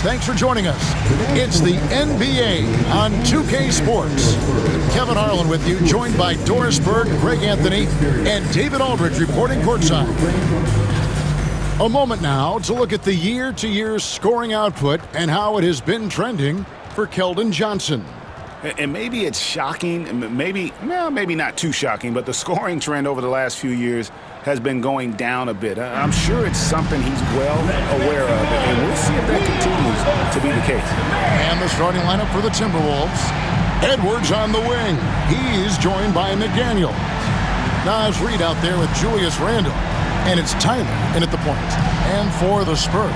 Thanks for joining us. It's the NBA on 2K Sports. Kevin Harlan with you, joined by Doris Berg, Greg Anthony, and David Aldridge reporting courtside. A moment now to look at the year-to-year scoring output and how it has been trending for Keldon Johnson. And maybe it's shocking, maybe not too shocking, but the scoring trend over the last few years has been going down a bit. I'm sure it's something he's well aware of, and we'll see if that continues to be the case. And the starting lineup for the Timberwolves. Edwards on the wing. He's joined by McDaniel. Nas Reed out there with Julius Randle. And it's Tyler in at the point. And for the Spurs,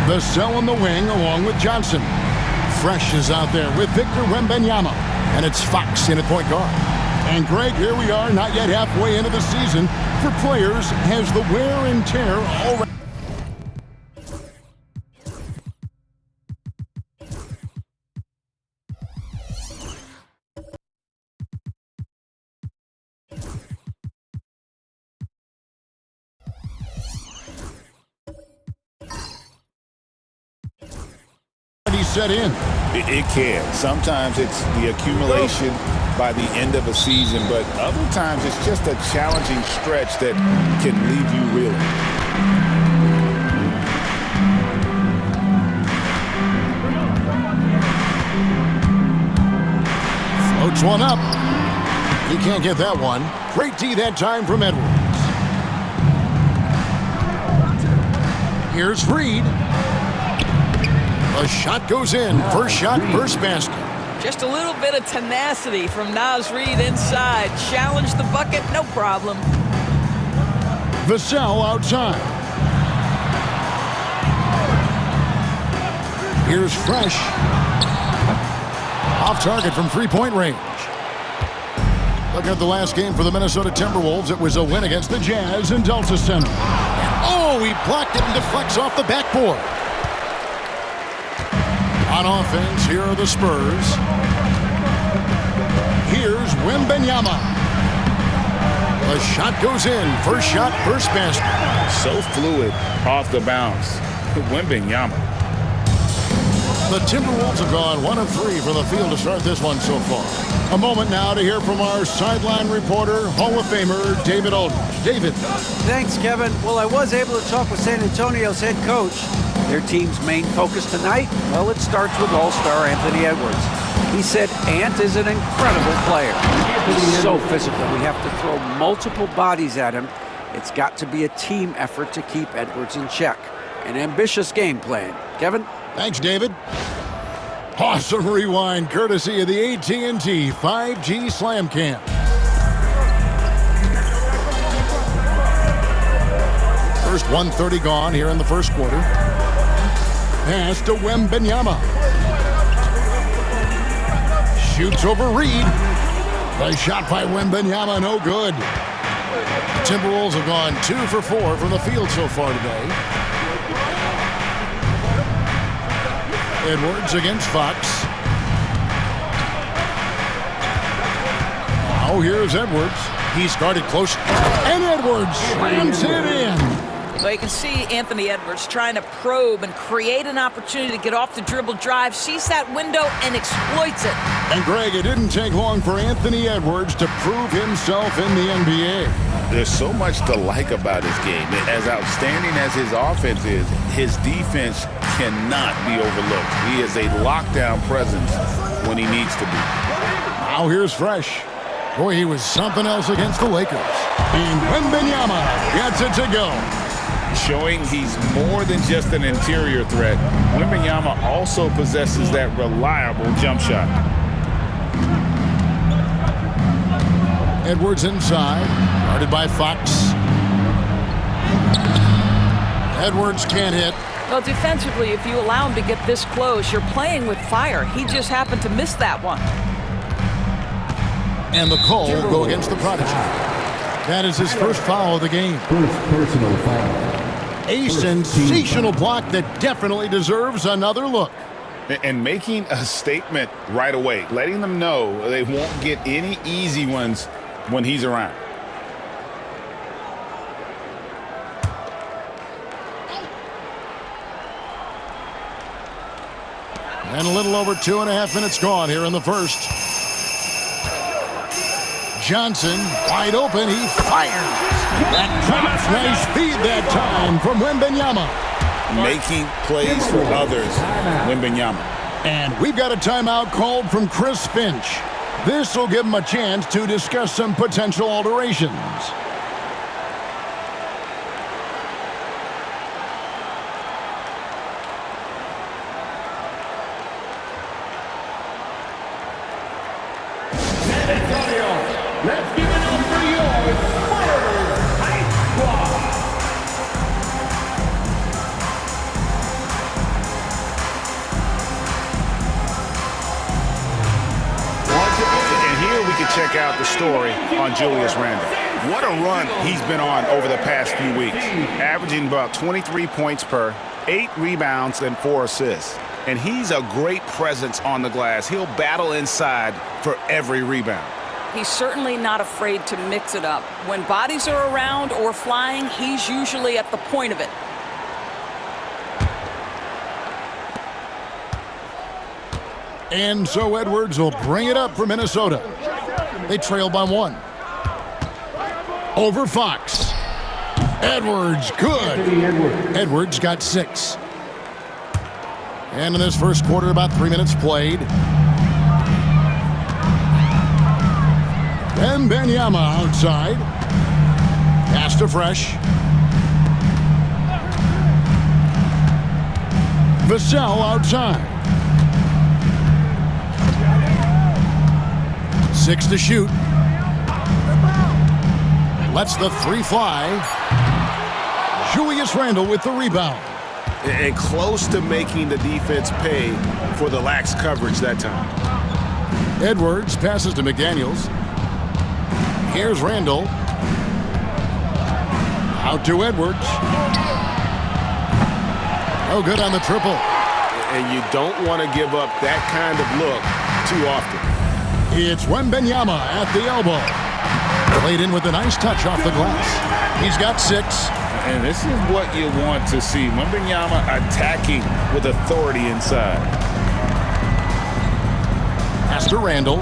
Vassell on the wing along with Johnson. Fresh is out there with Victor Wembanyama. And it's Fox in at point guard. And Greg, here we are, not yet halfway into the season. For players, has the wear and tear already. Set in. It can. Sometimes it's the accumulation by the end of a season, but other times it's just a challenging stretch that can leave you reeling. Floats one up. He can't get that one. Great D that time from Edwards. Here's Reed. A shot goes in. First shot, first basket. Just a little bit of tenacity from Nas Reed inside. Challenge the bucket, no problem. Vassell outside. Here's Fresh. Off target from three-point range. Look at the last game for the Minnesota Timberwolves. It was a win against the Jazz in Delta Center. Oh, he blocked it and deflects off the backboard. On offense, here are the Spurs. Here's Wembanyama. The shot goes in. First shot, first basket. So fluid off the bounce. Wembanyama. The Timberwolves have gone 1 of 3 from the field to start this one so far. A moment now to hear from our sideline reporter, Hall of Famer David Aldridge. David. Thanks, Kevin. Well, I was able to talk with San Antonio's head coach. Their team's main focus tonight, well, it starts with All-Star Anthony Edwards. He said Ant is an incredible player. He's so physical. We have to throw multiple bodies at him. It's got to be a team effort to keep Edwards in check. An ambitious game plan. Kevin? Thanks, David. Awesome rewind courtesy of the AT&T 5G Slam Cam. First 1:30 gone here in the first quarter. Pass to Wembanyama. Shoots over Reed. The shot by Wembanyama, no good. Timberwolves have gone 2 for 4 from the field so far today. Edwards against Fox. Now here's Edwards. He started close. And Edwards slams it in. Well, you can see Anthony Edwards trying to probe and create an opportunity to get off the dribble drive, sees that window, and exploits it. And, Greg, it didn't take long for Anthony Edwards to prove himself in the NBA. There's so much to like about his game. As outstanding as his offense is, his defense cannot be overlooked. He is a lockdown presence when he needs to be. Now here's Fresh. Boy, he was something else against the Lakers. And Wembanyama gets it to go. Showing he's more than just an interior threat. Wembanyama also possesses that reliable jump shot. Edwards inside, guarded by Fox. Edwards can't hit. Well, defensively, if you allow him to get this close, you're playing with fire. He just happened to miss that one. And the call will go against the Prodigy. That is his first foul of the game. First personal foul. A sensational block that definitely deserves another look. And making a statement right away, letting them know they won't get any easy ones when he's around. And a little over 2.5 minutes gone here in the first. Johnson, wide open, he fires. That drops, nice feed that time from Wembanyama. Making plays for others, Wembanyama. And we've got a timeout called from Chris Finch. This will give him a chance to discuss some potential alterations. Let's give it up for your Spurs High Squad. And here we can check out the story on Julius Randle. What a run he's been on over the past few weeks. Averaging about 23 points per, 8 rebounds, and 4 assists. And he's a great presence on the glass. He'll battle inside for every rebound. He's certainly not afraid to mix it up. When bodies are around or flying, he's usually at the point of it. And so Edwards will bring it up for Minnesota. They trail by 1. Over Fox. Edwards, good. Edwards got 6. And in this first quarter, about 3 minutes played. Wembanyama outside. Pass to Fresh. Vassell outside. 6 to shoot. Lets the 3 fly. Julius Randle with the rebound. And close to making the defense pay for the lax coverage that time. Edwards passes to McDaniels. Here's Randle. Out to Edwards. Oh, good on the triple. And you don't want to give up that kind of look too often. It's Wembanyama at the elbow. Played in with a nice touch off the glass. He's got 6. And this is what you want to see. Wembanyama attacking with authority inside. Pass to Randle.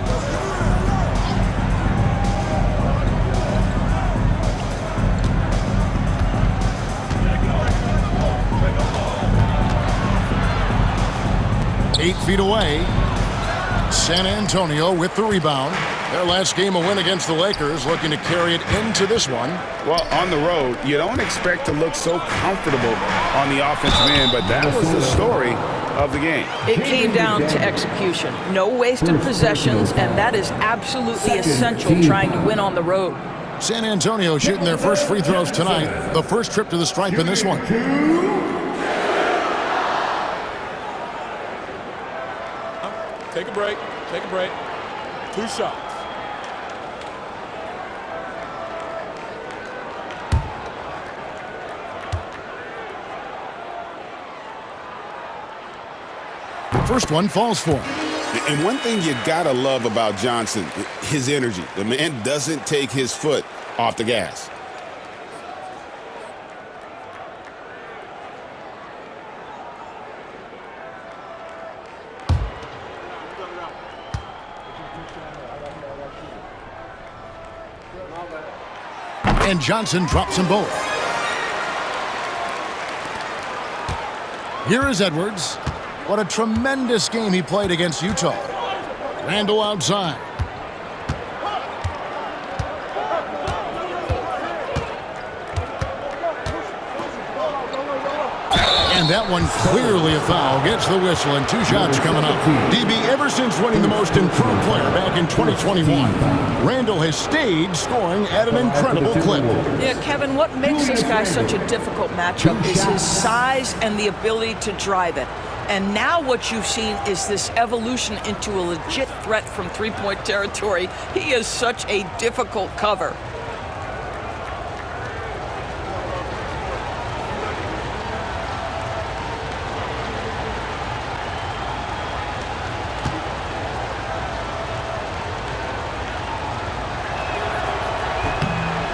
Eight feet away. San Antonio with the rebound. Their last game a win against the Lakers, looking to carry it into this one. Well, on the road, you don't expect to look so comfortable on the offensive end, but that was the story of the game. It came down to execution. No wasted possessions, and that is absolutely essential trying to win on the road. San Antonio shooting their first free throws tonight. The first trip to the stripe in this one. Take a break. Take a break. 2 shots. First one falls for him. And one thing you gotta love about Johnson, his energy. The man doesn't take his foot off the gas. And Johnson drops them both. Here is Edwards. What a tremendous game he played against Utah. Randle outside. And that one clearly a foul. Gets the whistle and 2 shots coming up. DB, ever since winning the most improved player back in 2021, Randle has stayed scoring at an incredible clip. Yeah, Kevin, what makes this guy such a difficult matchup is his size and the ability to drive it. And now what you've seen is this evolution into a legit threat from three-point territory. He is such a difficult cover.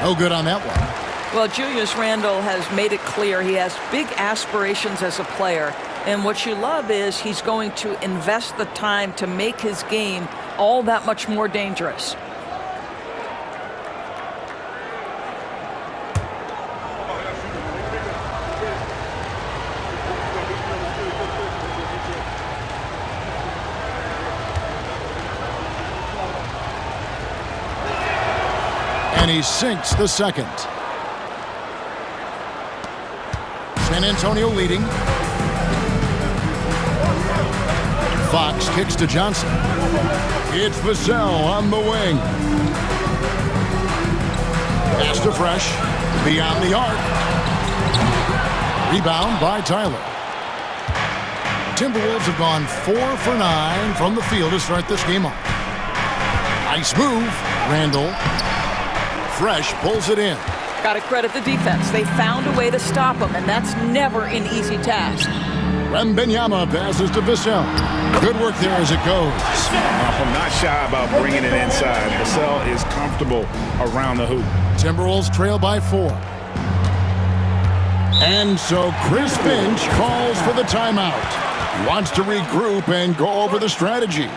No good on that one. Well, Julius Randle has made it clear he has big aspirations as a player, And what you love is he's going to invest the time to make his game all that much more dangerous. And he sinks the second. San Antonio leading. Fox kicks to Johnson. It's Vassell on the wing. Pass to Fresh. Beyond the arc. Rebound by Tyler. Timberwolves have gone 4 for 9 from the field to start this game off. Nice move. Randall. Fresh pulls it in. Got to credit the defense. They found a way to stop him, and that's never an easy task. Wembanyama passes to Vassell. Good work there as it goes. I'm not shy about bringing it inside. Vassell is comfortable around the hoop. Timberwolves trail by 4. And so Chris Finch calls for the timeout. He wants to regroup and go over the strategy.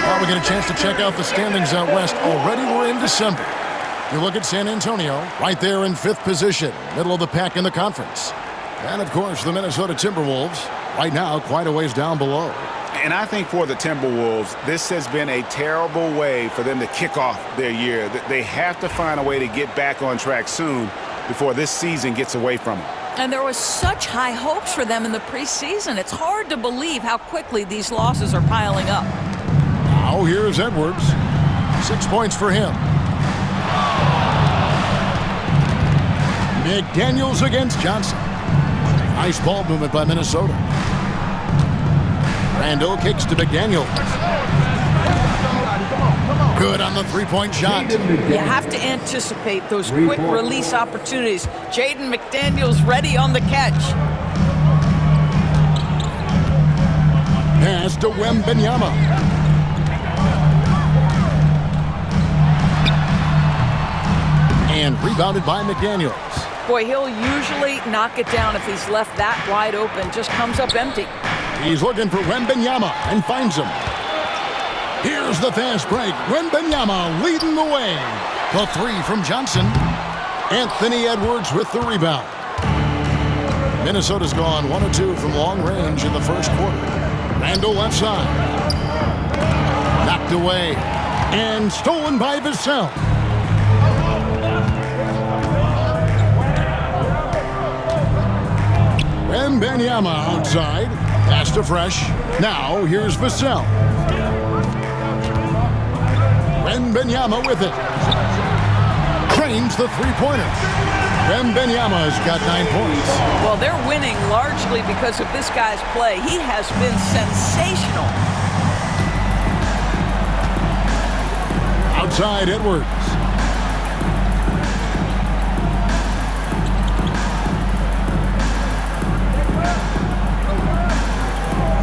Now we get a chance to check out the standings out west. Already we're in December. You look at San Antonio, right there in 5th position, middle of the pack in the conference. And, of course, the Minnesota Timberwolves, right now quite a ways down below. And I think for the Timberwolves, this has been a terrible way for them to kick off their year. They have to find a way to get back on track soon before this season gets away from them. And there was such high hopes for them in the preseason. It's hard to believe how quickly these losses are piling up. Now here's Edwards. 6 points for him. McDaniels against Johnson. Nice ball movement by Minnesota. Randall kicks to McDaniels. Good on the three-point shot. You have to anticipate those quick release opportunities. Jaden McDaniels ready on the catch. Pass to Wembanyama. And rebounded by McDaniels. Boy, he'll usually knock it down if he's left that wide open. Just comes up empty. He's looking for Wembanyama and finds him. Here's the fast break. Wembanyama leading the way. The three from Johnson. Anthony Edwards with the rebound. Minnesota's gone 1 of 2 from long range in the first quarter. Randall left side. Knocked away. And stolen by Vassell. Wembanyama outside. Pass to Fresh. Now here's Vassell. Wembanyama with it. Trains the three-pointer. Wembanyama's got 9 points. Well, they're winning largely because of this guy's play. He has been sensational. Outside Edwards.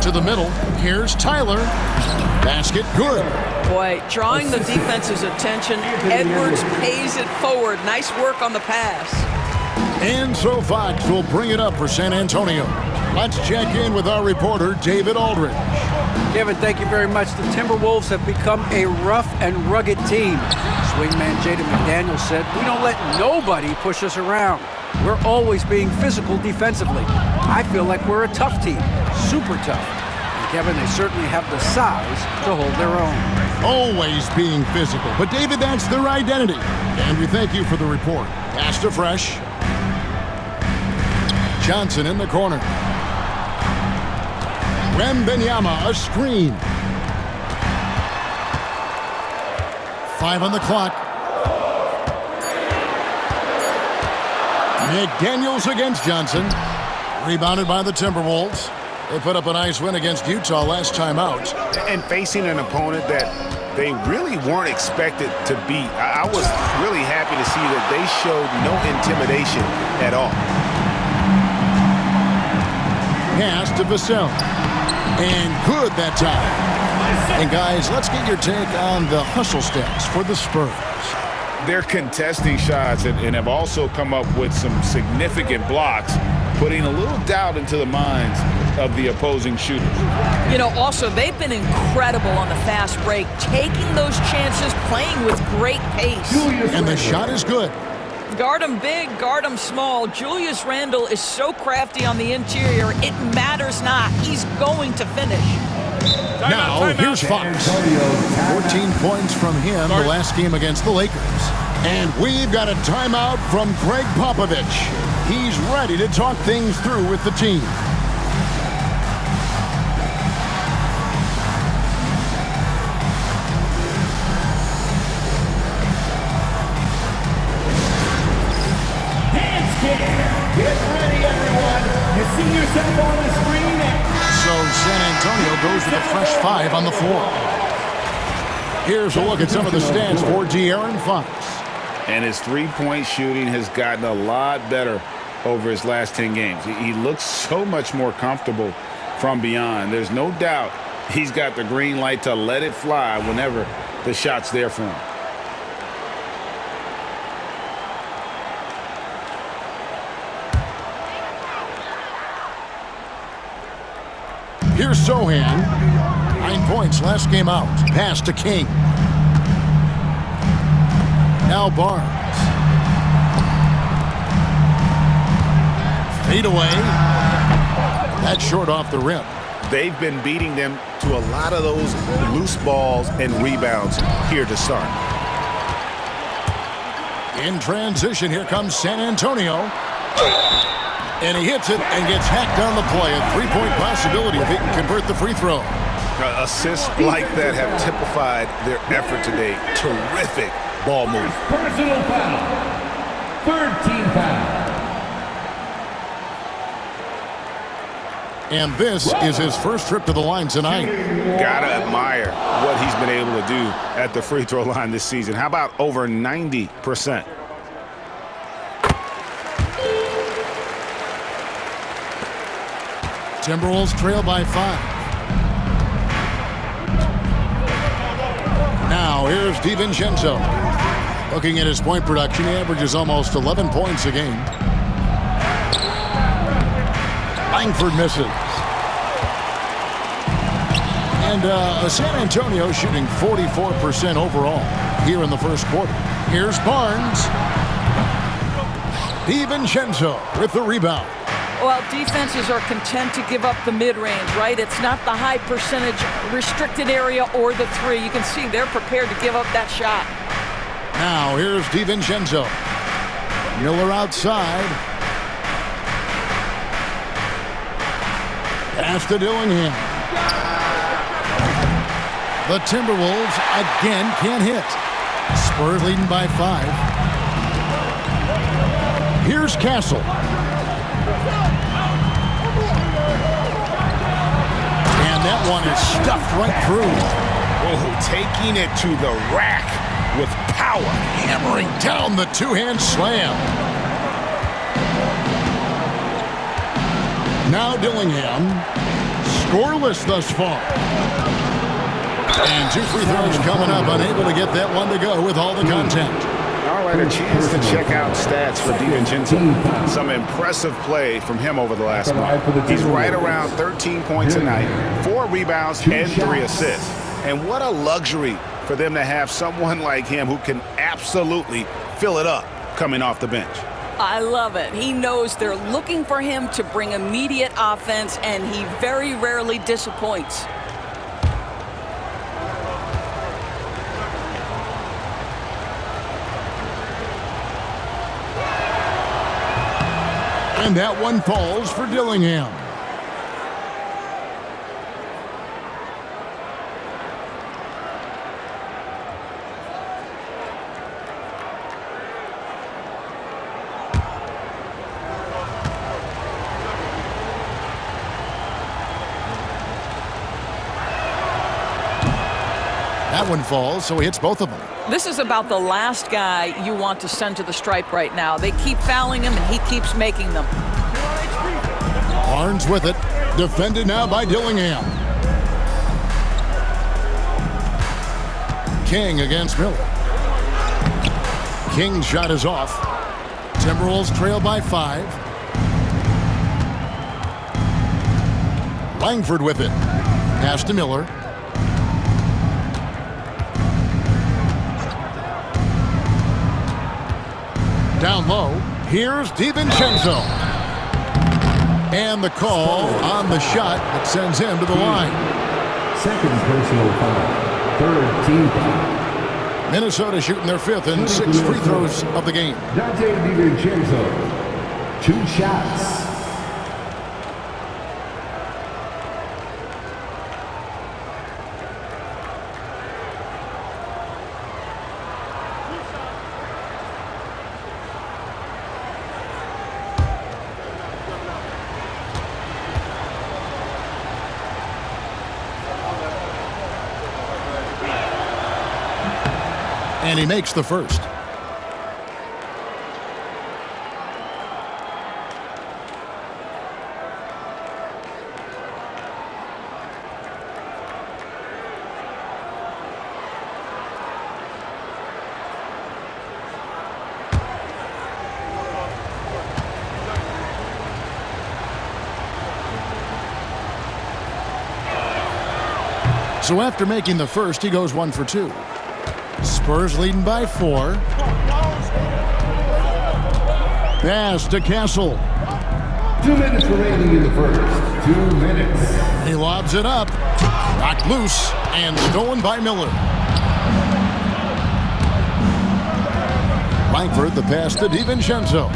To the middle. Here's Tyler. Basket good. Boy, drawing the defense's attention. Edwards pays it forward. Nice work on the pass. And so Fox will bring it up for San Antonio. Let's check in with our reporter, David Aldridge. Kevin, thank you very much. The Timberwolves have become a rough and rugged team. Swingman Jaden McDaniels said, "We don't let nobody push us around. We're always being physical defensively. I feel like we're a tough team, super tough." And Kevin, they certainly have the size to hold their own. Always being physical. But, David, that's their identity. And we thank you for the report. Pass to Fresh. Johnson in the corner. Wembanyama, a screen. 5 on the clock. McDaniels against Johnson. Rebounded by the Timberwolves. They put up a nice win against Utah last time out. And facing an opponent that they really weren't expected to beat. I was really happy to see that they showed no intimidation at all. Pass to Vassell. And good that time. And guys, let's get your take on the hustle stats for the Spurs. They're contesting shots and have also come up with some significant blocks, putting a little doubt into the minds of the opposing shooters. You know, also, they've been incredible on the fast break, taking those chances, playing with great pace. And the shot is good. Guard him big, guard him small. Julius Randle is so crafty on the interior, it matters not. He's going to finish. Now, here's Fox. 14 points from him the last game against the Lakers. And we've got a timeout from Greg Popovich. He's ready to talk things through with the team. Get ready, everyone. You see yourself on the screen. So San Antonio goes with a fresh 5 on the floor. Here's a look at some of the stats for De'Aaron Fox. And his three-point shooting has gotten a lot better over his last 10 games. He looks so much more comfortable from beyond. There's no doubt he's got the green light to let it fly whenever the shot's there for him. Here's Sohan. 9 points last game out. Pass to King. Now Barnes. Fade away. That's short off the rim. They've been beating them to a lot of those loose balls and rebounds here to start. In transition, here comes San Antonio. And he hits it and gets hacked on the play. A three-point possibility if he can convert the free throw. Assists like that have typified their effort today. Terrific ball move. Personal foul. Third team foul. And this is his first trip to the line tonight. Gotta admire what he's been able to do at the free throw line this season. How about over 90%? Timberwolves trail by 5. Now here's DiVincenzo. Looking at his point production, he averages almost 11 points a game. Langford misses. And San Antonio shooting 44% overall here in the first quarter. Here's Barnes. DiVincenzo with the rebound. Well, defenses are content to give up the mid-range, right? It's not the high percentage restricted area or the three. You can see they're prepared to give up that shot. Now here's DiVincenzo. Miller outside. Pass to Dillingham. The Timberwolves again can't hit. Spurs leading by 5. Here's Castle. And that one is stuffed right through. Oh, taking it to the rack with power. Hammering down the two-hand slam. Now Dillingham. Scoreless thus far. And 2 free throws coming up. Unable to get that one to go with all the contact. All right, a chance to check out stats for DiVincenzo. Some impressive play from him over the last month. He's right around 13 points a night, 4 rebounds, and 3 assists. And what a luxury for them to have someone like him who can absolutely fill it up coming off the bench. I love it. He knows they're looking for him to bring immediate offense, and he very rarely disappoints. And that one falls for Dillingham. That one falls, so he hits both of them. This is about the last guy you want to send to the stripe right now. They keep fouling him, and he keeps making them. Barnes with it. Defended now by Dillingham. King against Miller. King's shot is off. Timberwolves trail by 5. Langford with it. Pass to Miller. Down low. Here's DiVincenzo. And the call on the shot that sends him to the line. Second personal foul. Third team foul. Minnesota shooting their 5th and 6 free throws of the game. Dante DiVincenzo. 2 shots. And he makes the first. So after making the first, he goes 1 for 2. Spurs leading by 4. Pass to Castle. 2 minutes remaining in the first. 2 minutes. He lobs it up. Knocked loose and stolen by Miller. Langford, the pass to DiVincenzo.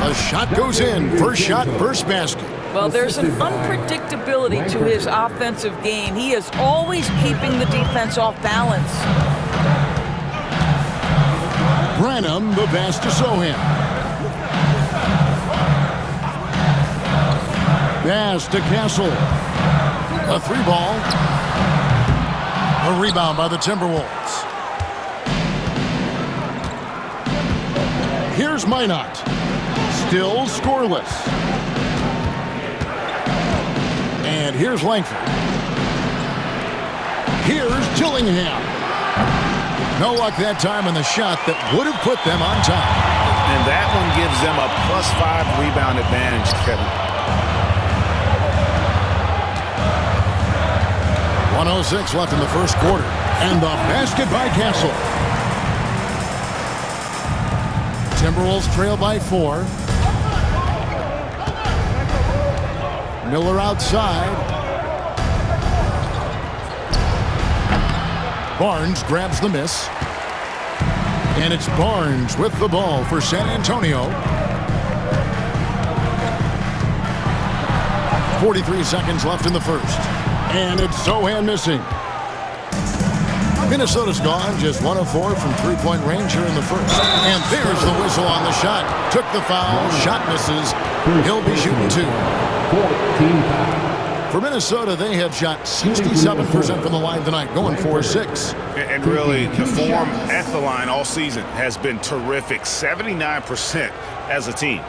The shot goes in. First shot, first basket. Well, there's an unpredictability to his offensive game. He is always keeping the defense off balance. Branham, the pass to Sohan. Pass to Castle. A 3-ball. A rebound by the Timberwolves. Here's Minot. Still scoreless. And here's Langford. Here's Dillingham. No luck that time in the shot that would have put them on top. And that one gives them a +5 rebound advantage, Kevin. 1:06 left in the first quarter. And the basket by Castle. Timberwolves trail by 4. Miller outside. Barnes grabs the miss. And it's Barnes with the ball for San Antonio. 43 seconds left in the first. And it's Sohan missing. Minnesota's gone just 1 of 4 from three-point range here in the first. And there's the whistle on the shot. Took the foul. Shot misses. He'll be shooting 2. 14 foul. For Minnesota, they have shot 67% from the line tonight, going 4-6. And really, the form at the line all season has been terrific. 79% as a team.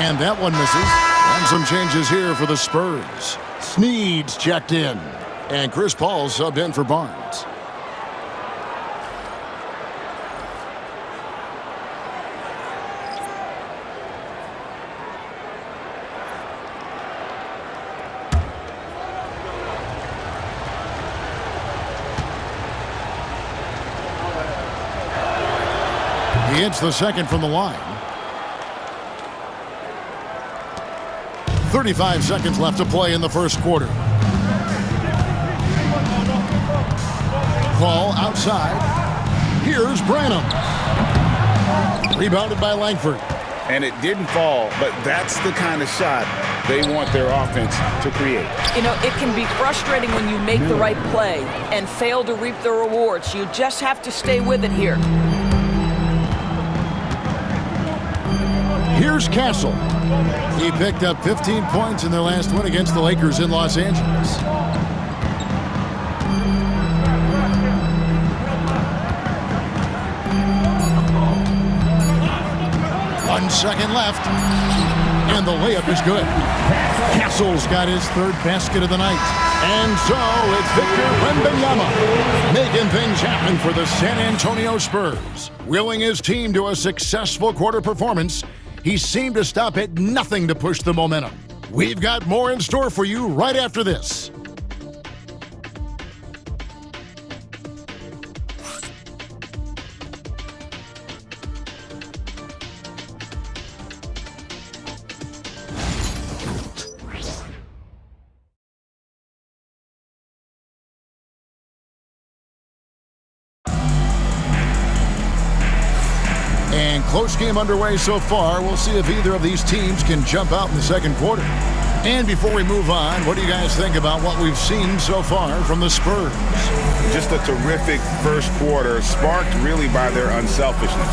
And that one misses. And some changes here for the Spurs. Sneed's checked in. And Chris Paul subbed in for Barnes. He hits the second from the line. 35 seconds left to play in the first quarter. Ball outside. Here's Branham. Rebounded by Langford. and it didn't fall, but that's the kind of shot they want their offense to create. You know, it can be frustrating when you make the right play and fail to reap the rewards. You just have to stay with it here. Here's Castle. He picked up 15 points in their last win against the Lakers in Los Angeles. One second left, and the layup is good. Castle's got his third basket of the night. And so it's Victor Wembanyama making things happen for the San Antonio Spurs. Willing his team to a successful quarter performance, he seemed to stop at nothing to push the momentum. We've got more in store for you right after this. And close game underway so far. We'll see if either of these teams can jump out in the second quarter. And before we move on, what do you guys think about what we've seen so far from the Spurs? Just a terrific first quarter, sparked really by their unselfishness.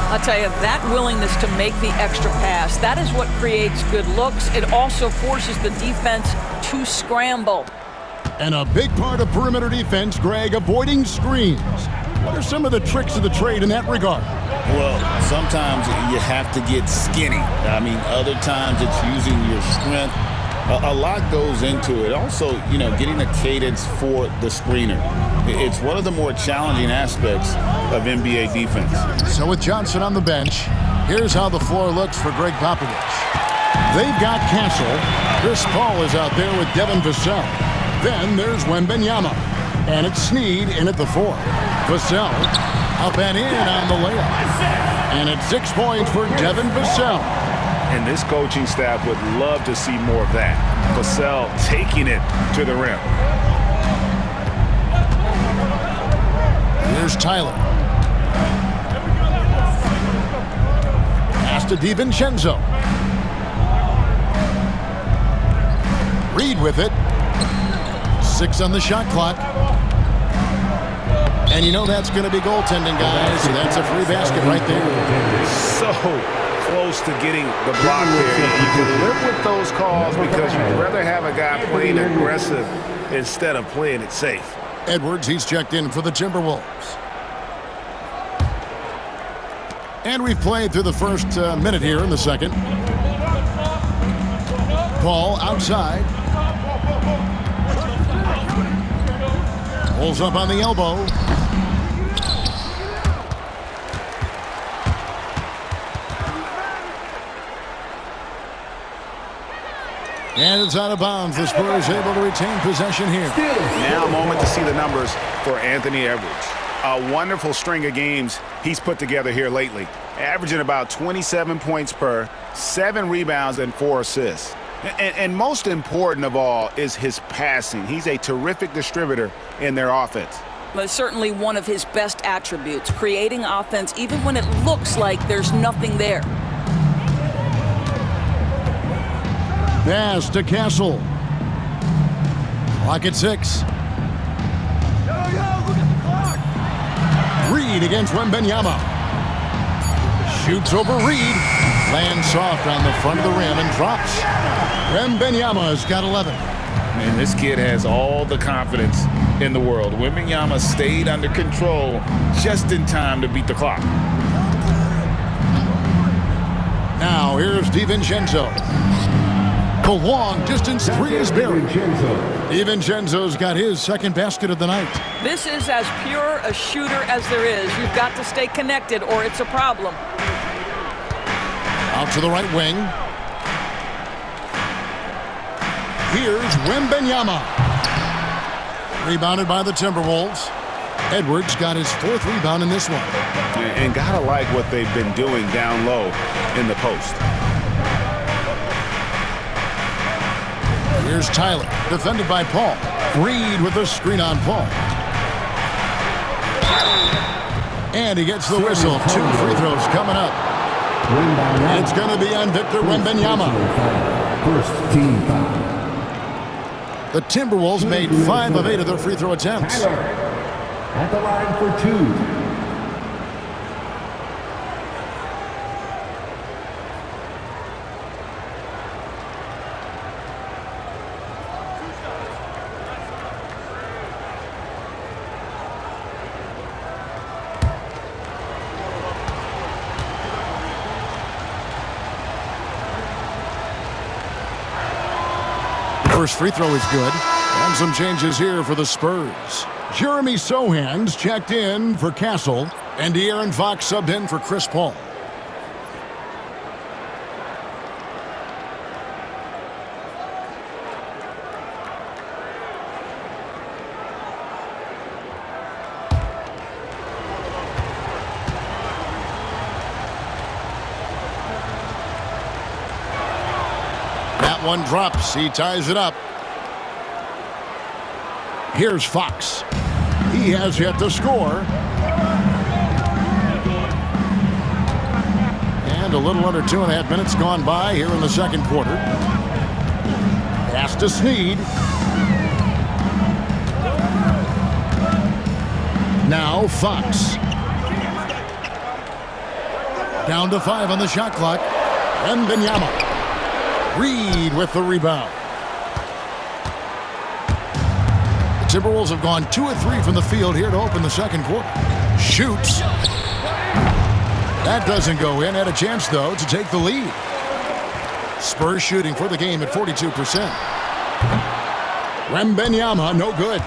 I'll tell you, that willingness to make the extra pass, that is what creates good looks. It also forces the defense to scramble. And a big part of perimeter defense, Greg, avoiding screens. What are some of the tricks of the trade in that regard? Well, sometimes you have to get skinny. I mean, other times it's using your strength. A lot goes into it. Also, you know, getting a cadence for the screener. It's one of the more challenging aspects of NBA defense. So with Johnson on the bench, here's how the floor looks for Greg Popovich. They've got Castle. Chris Paul is out there with Devin Vassell. Then there's Wembanyama. And it's Snead in at the 4. Vassell up and in on the layup. And it's 6 points for Devin Vassell. And this coaching staff would love to see more of that. Vassell taking it to the rim. Here's Tyler. Pass to DiVincenzo. Reed with it. 6 on the shot clock. And you know that's going to be goaltending, guys. So that's a free basket right there. So close to getting the block there. You can live with those calls because you'd rather have a guy playing aggressive instead of playing it safe. Edwards, he's checked in for the Timberwolves. And we've played through the first minute here in the second. Paul outside. Pulls up on the elbow. And it's out of bounds. The Spurs able to retain possession here. Now a moment to see the numbers for Anthony Edwards. A wonderful string of games he's put together here lately. Averaging about 27 points per, 7 rebounds, and 4 assists. And most important of all is his passing. He's a terrific distributor in their offense. But certainly one of his best attributes, creating offense even when it looks like there's nothing there. Pass to Castle. Clock at 6. Reed against Wembanyama. Shoots over Reed. Lands soft on the front of the rim and drops. Wembanyama's got 11. Man, this kid has all the confidence in the world. Wembanyama stayed under control just in time to beat the clock. Now here's DiVincenzo. The long distance 3 is buried. DiVincenzo's got his second basket of the night. This is as pure a shooter as there is. You've got to stay connected or it's a problem. Out to the right wing. Here's Wembanyama. Rebounded by the Timberwolves. Edwards got his 4th rebound in this one. And gotta like what they've been doing down low in the post. Here's Tyler, defended by Paul. Reed with a screen on Paul. And he gets the whistle. 2 free throws coming up. It's going to be on Victor Wembanyama. First team foul. The Timberwolves made 5 of 8 of their free throw attempts. At the line for 2. First free throw is good. And some changes here for the Spurs. Jeremy Sohan's checked in for Castle, and De'Aaron Fox subbed in for Chris Paul. That one drops. He ties it up. Here's Fox. He has yet to score. And a little under 2.5 minutes gone by here in the second quarter. Pass to Snead. Now Fox. Down to 5 on the shot clock. Wembanyama. Reed with the rebound. The Timberwolves have gone 2 of 3 from the field here to open the second quarter. Shoots. That doesn't go in. Had a chance, though, to take the lead. Spurs shooting for the game at 42%. Wembanyama, no good.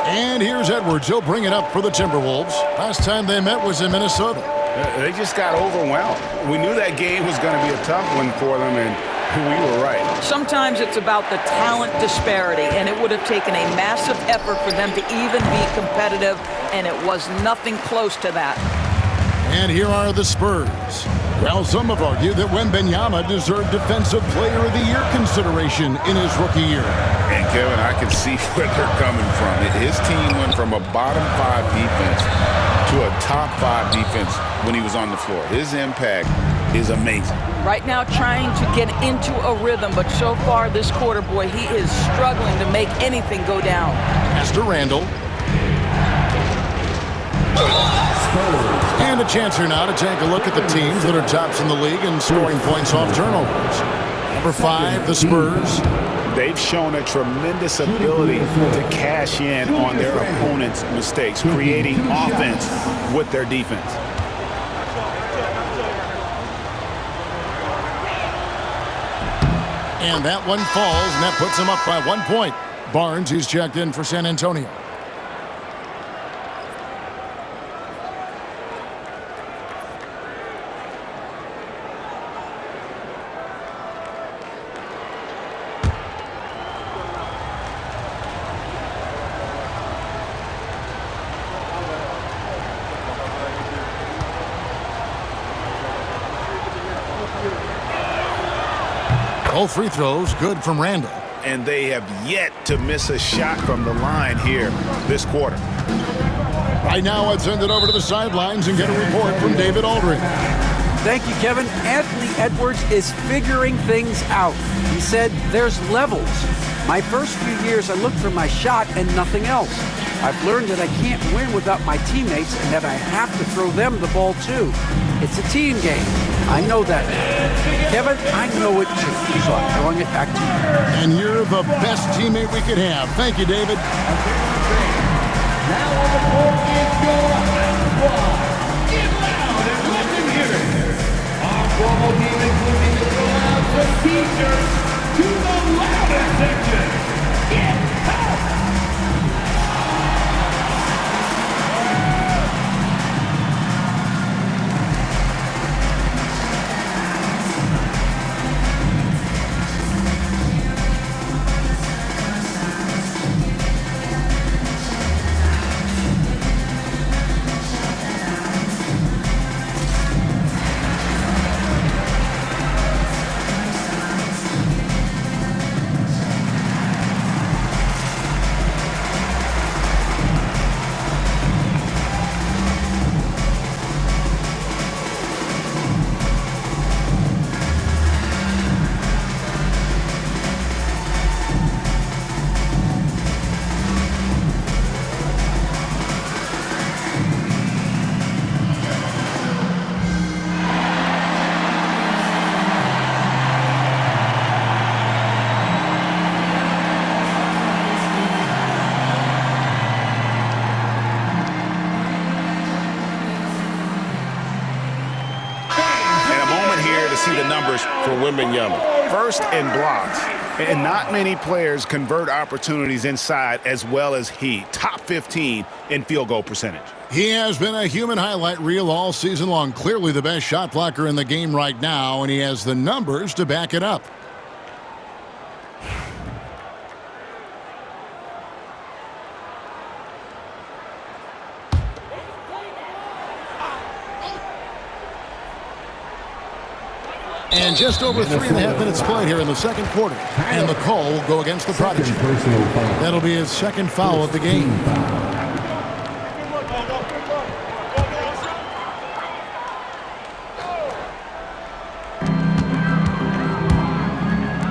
And here's Edwards. He'll bring it up for the Timberwolves. Last time they met was in Minnesota. They just got overwhelmed. We knew that game was going to be a tough one for them, and we were right. Sometimes it's about the talent disparity, and it would have taken a massive effort for them to even be competitive, and it was nothing close to that. And here are the Spurs. Well, some have argued that Wembanyama deserved Defensive Player of the Year consideration in his rookie year. And, Kevin, I can see where they're coming from. His team went from a bottom 5 defense to a top 5 defense when he was on the floor. His impact is amazing. Right now trying to get into a rhythm, but so far this quarter, boy, he is struggling to make anything go down. Pass to Randall. And a chance here now to take a look at the teams that are tops in the league in scoring points off turnovers. Number 5, the Spurs. They've shown a tremendous ability to cash in on their opponent's mistakes, creating offense with their defense. And that one falls, and that puts them up by 1 point. Barnes, he's checked in for San Antonio. All free throws good from Randall. And they have yet to miss a shot from the line here this quarter. Right now, let's send it over to the sidelines and get a report from David Aldridge. Thank you, Kevin. Anthony Edwards is figuring things out. He said there's levels. My first few years, I looked for my shot and nothing else. I've learned that I can't win without my teammates and that I have to throw them the ball too. It's a team game. I know that. Kevin, I know it too, so I'm throwing it back to you. And you're the best teammate we could have. Thank you, David. Now on the court is your squad. Get loud and let them hear it. Our formal team including the throw-outs of T-shirts to the loudest section. Get out! see the numbers for Wembanyama. First in blocks. And not many players convert opportunities inside as well as he. Top 15 in field goal percentage. He has been a human highlight reel all season long. Clearly the best shot blocker in the game right now, and he has the numbers to back it up. And just over 3.5 minutes played here in the second quarter. And the call will go against the Prodigy. That'll be his second foul of the game.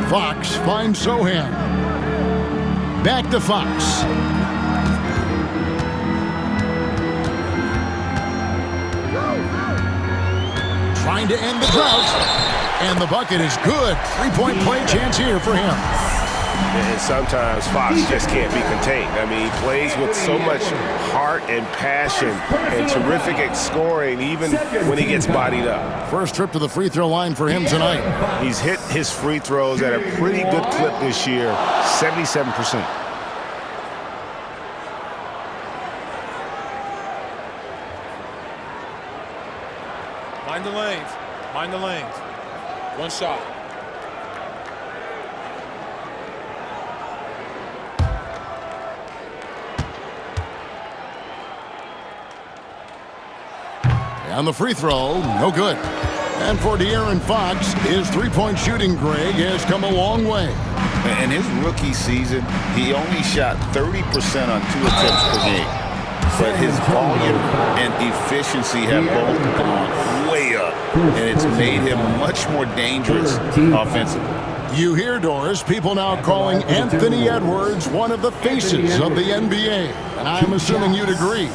Fox finds Sohan. Back to Fox. Trying to end the drought. And the bucket is good. Three-point play chance here for him. And sometimes Fox just can't be contained. I mean, he plays with so much heart and passion and terrific scoring even when he gets bodied up. First trip to the free throw line for him tonight. He's hit his free throws at a pretty good clip this year, 77%. Mind the lanes. Mind the lanes. One shot. On the free throw, no good. And for De'Aaron Fox, his three-point shooting, Greg, has come a long way. In his rookie season, he only shot 30% on 2 attempts per game. But his volume and efficiency have both gone way up, and it's made him much more dangerous offensively. You hear, Doris, people now calling Anthony Edwards one of the faces of the NBA, and I'm assuming you'd agree.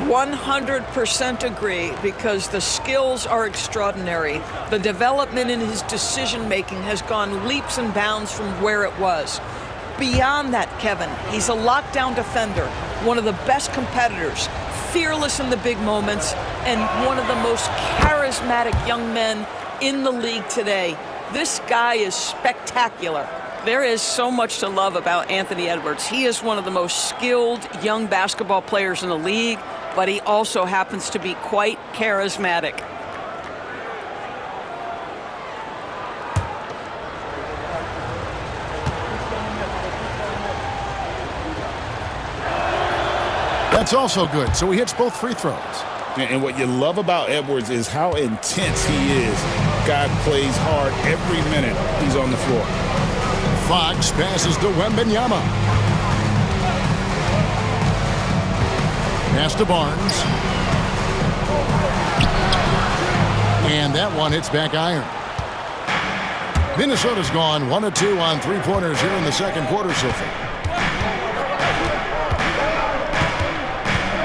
100% agree, because the skills are extraordinary. The development in his decision-making has gone leaps and bounds from where it was. Beyond that, Kevin, he's a lockdown defender, one of the best competitors, fearless in the big moments, and one of the most charismatic young men in the league today. This guy is spectacular. There is so much to love about Anthony Edwards. He is one of the most skilled young basketball players in the league, but he also happens to be quite charismatic. That's also good, so he hits both free throws. And what you love about Edwards is how intense he is. God plays hard every minute he's on the floor. Fox passes to Wembanyama. Pass to Barnes. And that one hits back iron. Minnesota's gone 1 of 2 on three-pointers here in the second quarter so far.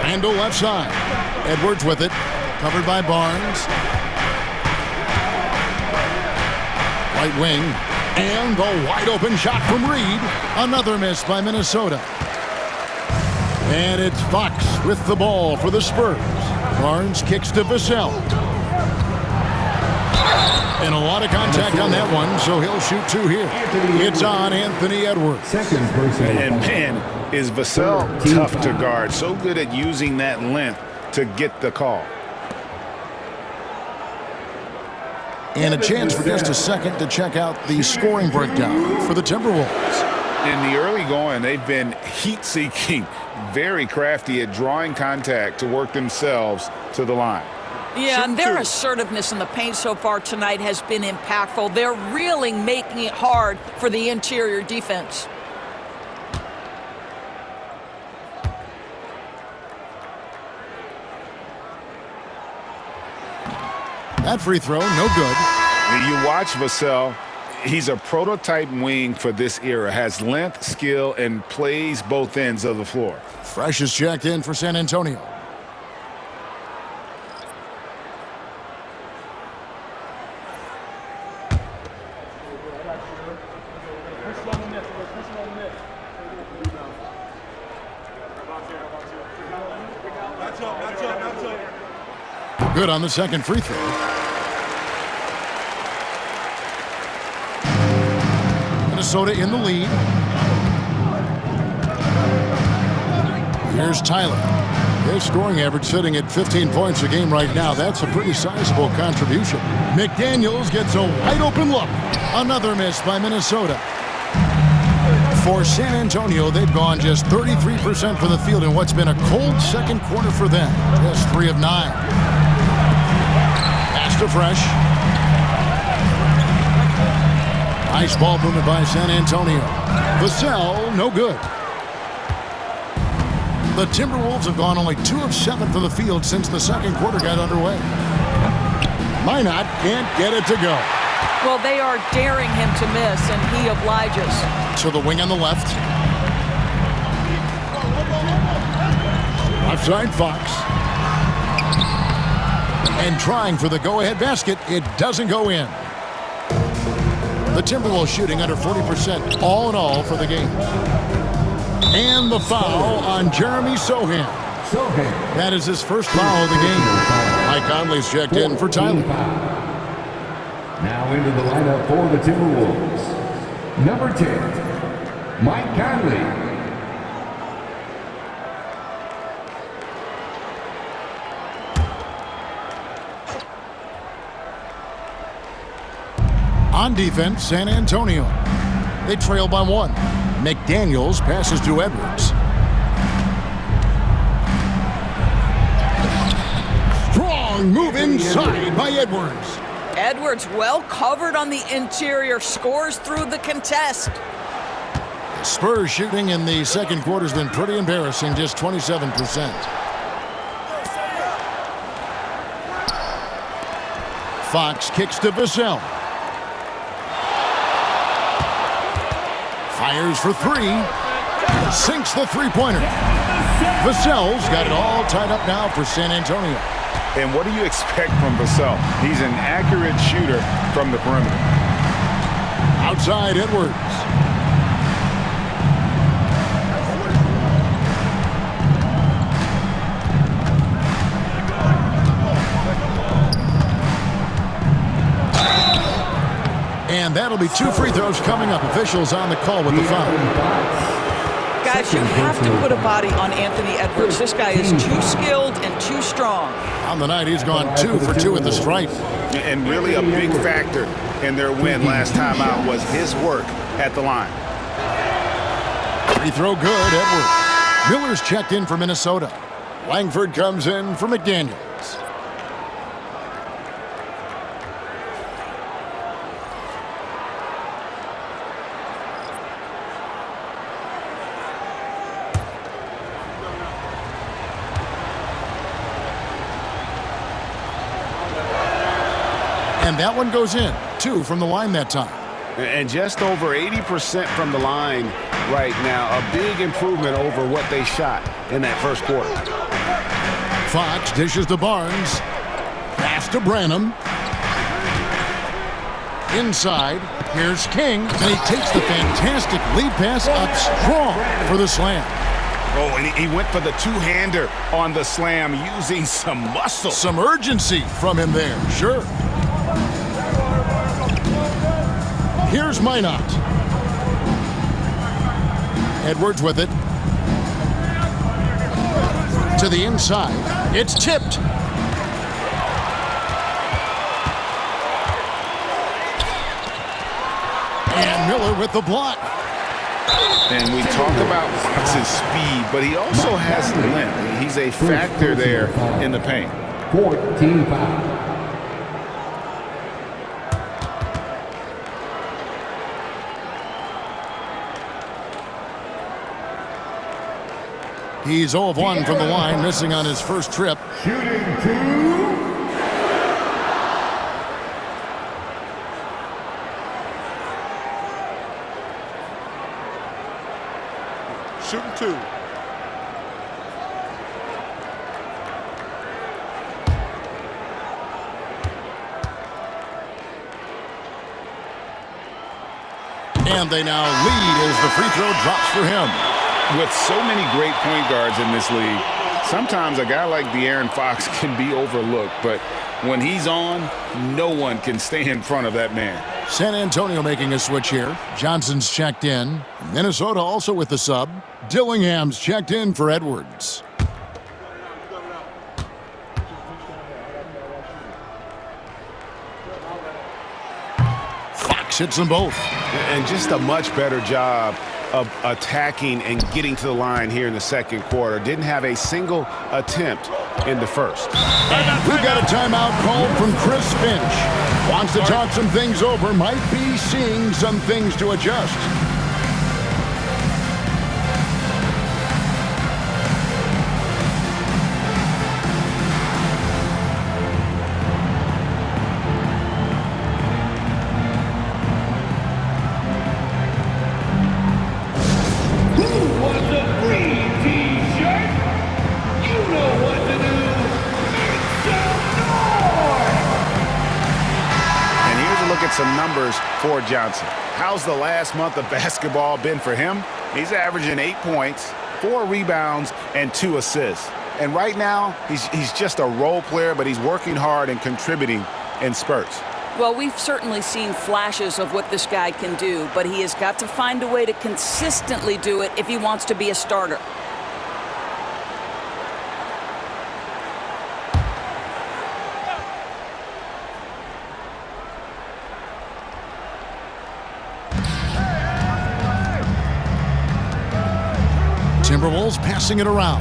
Randall left side. Edwards with it. Covered by Barnes. Right wing. And the wide open shot from Reed. Another miss by Minnesota. And it's Fox with the ball for the Spurs. Barnes kicks to Vassell. And a lot of contact on that one, so he'll shoot 2 here. It's on Anthony Edwards. And man, is Vassell tough to guard. So good at using that length to get the call. And a chance for just a second to check out the scoring breakdown for the Timberwolves. In the early going, they've been heat-seeking, very crafty at drawing contact to work themselves to the line. Yeah, and their assertiveness in the paint so far tonight has been impactful. They're really making it hard for the interior defense. That free throw, no good. You watch Vassell, he's a prototype wing for this era, has length, skill, and plays both ends of the floor. Fresh is checked in for San Antonio. Good on the second free throw. Minnesota in the lead. Here's Tyler. His scoring average sitting at 15 points a game right now. That's a pretty sizable contribution. McDaniels gets a wide open look. Another miss by Minnesota. For San Antonio, they've gone just 33% from the field in what's been a cold second quarter for them. Just 3 of 9. Pass to Fresh. Nice ball movement by San Antonio. Vassell, no good. The Timberwolves have gone only 2 of 7 from the field since the second quarter got underway. Minot can't get it to go. Well, they are daring him to miss, and he obliges. To the wing on the left. Left side, Fox. And trying for the go-ahead basket. It doesn't go in. The Timberwolves shooting under 40% all in all for the game. And the foul on Jeremy Sohan. That is his first foul of the game. Mike Conley's checked in for Tyler. Now into the lineup for the Timberwolves. Number 10, Mike Conley. On defense, San Antonio. They trail by 1. McDaniels passes to Edwards. Strong move inside by Edwards. Edwards well covered on the interior, scores through the contest. The Spurs shooting in the second quarter has been pretty embarrassing, just 27%. Fox kicks to Vassell. Fires for 3. Sinks the three-pointer. Vassell's got it all tied up now for San Antonio. And what do you expect from Vassell? He's an accurate shooter from the perimeter. Outside Edwards. And that'll be 2 free throws coming up. Officials on the call with the foul. Guys, you have to put a body on Anthony Edwards. This guy is too skilled and too strong. On the night, he's gone 2 for 2 at the stripe. And really a big factor in their win last time out was his work at the line. Free throw good, Edwards. Miller's checked in for Minnesota. Langford comes in for McDaniels. And that one goes in. 2 from the line that time. And just over 80% from the line right now. A big improvement over what they shot in that first quarter. Fox dishes to Barnes. Pass to Branham. Inside. Here's King. And he takes the fantastic lead pass up strong for the slam. Oh, and he went for the two-hander on the slam using some muscle. Some urgency from him there. Sure. Here's Minot. Edwards with it. To the inside. It's tipped. And Miller with the block. And we talk about Fox's speed, but he also has length. He's a factor there in the paint. 14 foul. He's 0 of 1 from the line, missing on his first trip. Shooting 2. Shooting 2. And they now lead as the free throw drops for him. With so many great point guards in this league, sometimes a guy like De'Aaron Fox can be overlooked, but when he's on, no one can stay in front of that man. San Antonio making a switch here. Johnson's checked in. Minnesota also with the sub. Dillingham's checked in for Edwards. Fox hits them both. And just a much better job of attacking and getting to the line here in the second quarter. Didn't have a single attempt in the first. We've got a timeout called from Chris Finch. Wants to talk some things over. Might be seeing some things to adjust. Some numbers for Johnson. How's the last month of basketball been for him? He's averaging 8 points, 4 rebounds, and 2 assists. And right now, he's just a role player, but he's working hard and contributing in spurts. Well, we've certainly seen flashes of what this guy can do, but he has got to find a way to consistently do it if he wants to be a starter. Timberwolves passing it around.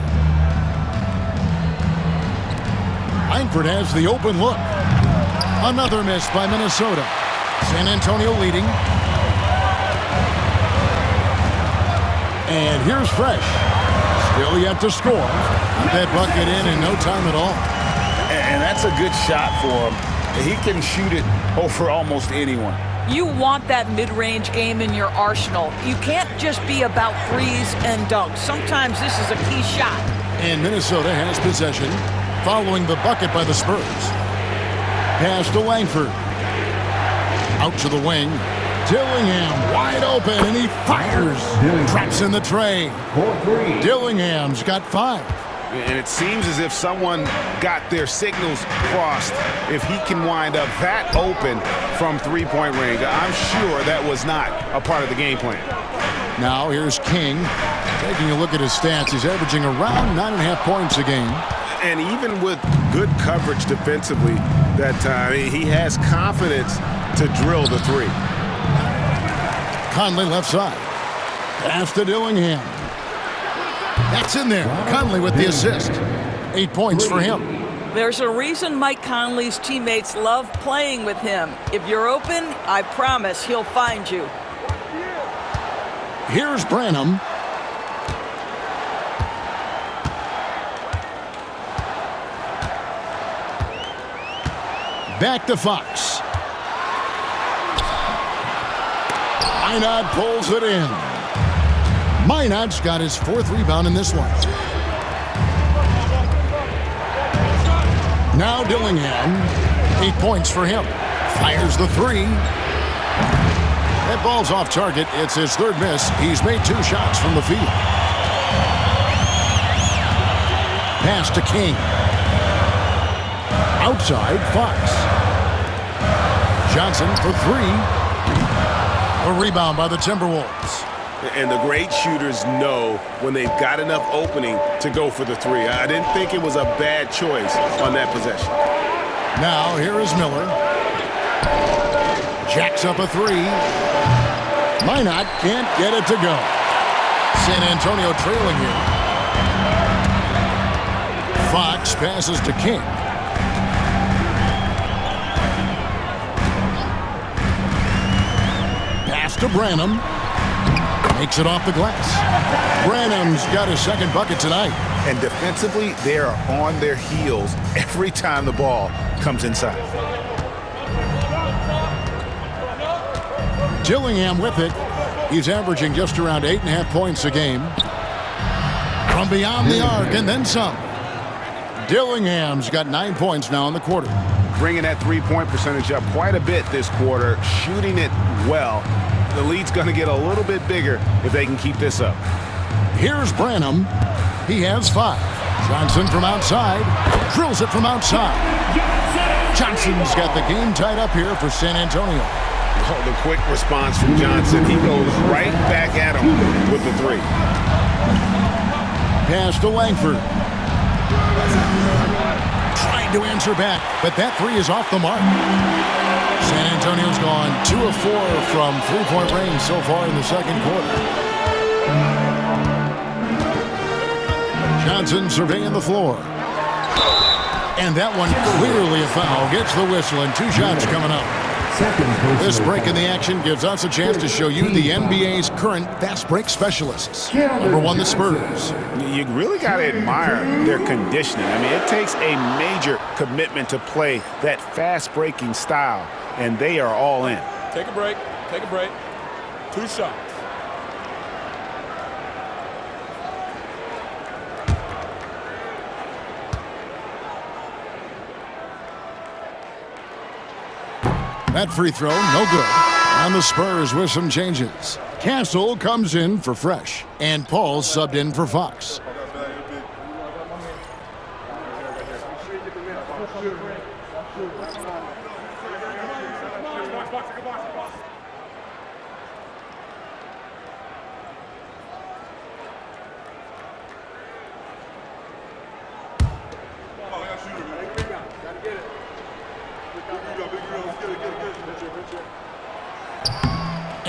Langford has the open look. Another miss by Minnesota. San Antonio leading. And here's Fresh. Still yet to score. Got that bucket in no time at all. And that's a good shot for him. He can shoot it over almost anyone. You want that mid-range game in your arsenal. You can't just be about threes and dunks. Sometimes this is a key shot. And Minnesota has possession following the bucket by the Spurs. Pass to Langford. Out to the wing. Dillingham wide open, and he fires. Traps in the tray. Dillingham's got 5. And it seems as if someone got their signals crossed if he can wind up that open from three-point range. I'm sure that was not a part of the game plan. Now here's King. Taking a look at his stats, he's averaging around 9.5 points a game. And even with good coverage defensively that time, he has confidence to drill the three. Conley left side. Pass to Dillingham. That's in there. Conley with the assist. 8 points for him. There's a reason Mike Conley's teammates love playing with him. If you're open, I promise he'll find you. Here's Branham. Back to Fox. Minot pulls it in. Minot's got his 4th rebound in this one. Now Dillingham. 8 points for him. Fires the 3. That ball's off target. It's his 3rd miss. He's made 2 shots from the field. Pass to King. Outside, Fox. Johnson for 3. A rebound by the Timberwolves. And the great shooters know when they've got enough opening to go for the 3. I didn't think it was a bad choice on that possession. Now here is Miller. Jacks up a 3. Minot can't get it to go. San Antonio trailing here. Fox passes to King. Pass to Branham. Makes it off the glass. Branham's got his 2nd bucket tonight. And defensively, they are on their heels every time the ball comes inside. Dillingham with it. He's averaging just around 8.5 points a game. From beyond the arc and then some. Dillingham's got 9 points now in the quarter. Bringing that three-point percentage up quite a bit this quarter, shooting it well. The lead's going to get a little bit bigger if they can keep this up. Here's Branham. He has 5. Johnson from outside. Drills it from outside. Johnson's got the game tied up here for San Antonio. Oh, the quick response from Johnson. He goes right back at him with the three. Pass to Langford. Trying to answer back, but that three is off the mark. San Antonio's gone 2 of 4 from three-point range so far in the second quarter. Johnson surveying the floor. And that one clearly a foul. Gets the whistle and 2 shots coming up. This break in the action gives us a chance to show you the NBA's current fast break specialists. Number 1, the Spurs. You really got to admire their conditioning. I mean, it takes a major commitment to play that fast-breaking style, and they are all in. Take a break. Take a break. 2 shots. That free throw, no good. And the Spurs with some changes. Castle comes in for Fresh, and Paul subbed in for Fox.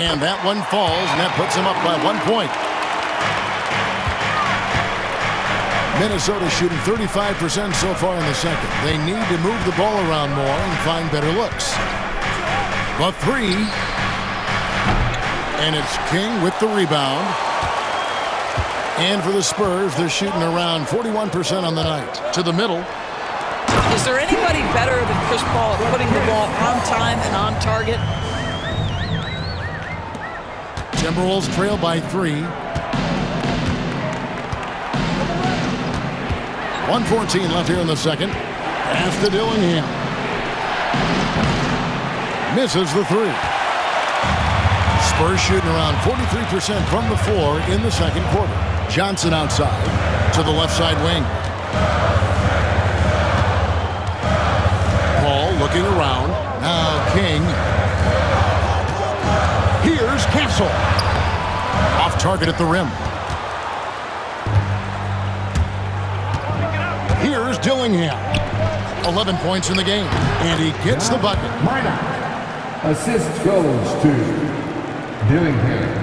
And that one falls, and that puts them up by 1 point. Minnesota shooting 35% so far in the second. They need to move the ball around more and find better looks. The three. And it's King with the rebound. And for the Spurs, they're shooting around 41% on the night. To the middle. Is there anybody better than Chris Paul at putting the ball on time and on target? Timberwolves trail by 3. 1:14 left here in the second. Pass to Dillingham. Misses the 3. Spurs shooting around 43% from the floor in the second quarter. Johnson outside to the left side wing. Paul looking around. Now King. Here's Castle. Off target at the rim. Here's Dillingham. 11 points in the game. And he gets the bucket. Assist goes to Dillingham.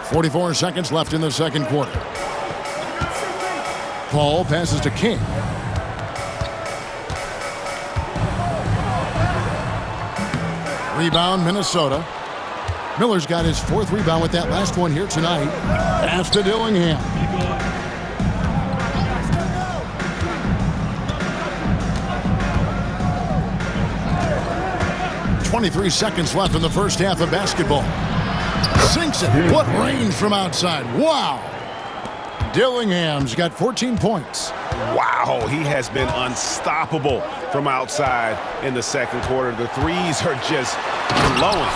44 seconds left in the second quarter. Paul passes to King. Rebound, Minnesota. Miller's got his 4th rebound with that last one here tonight. Pass to Dillingham. .23 seconds left in the first half of basketball. Sinks it. What range from outside. Wow. Dillingham's got 14 points. Wow, he has been unstoppable from outside in the second quarter. The threes are just flowing.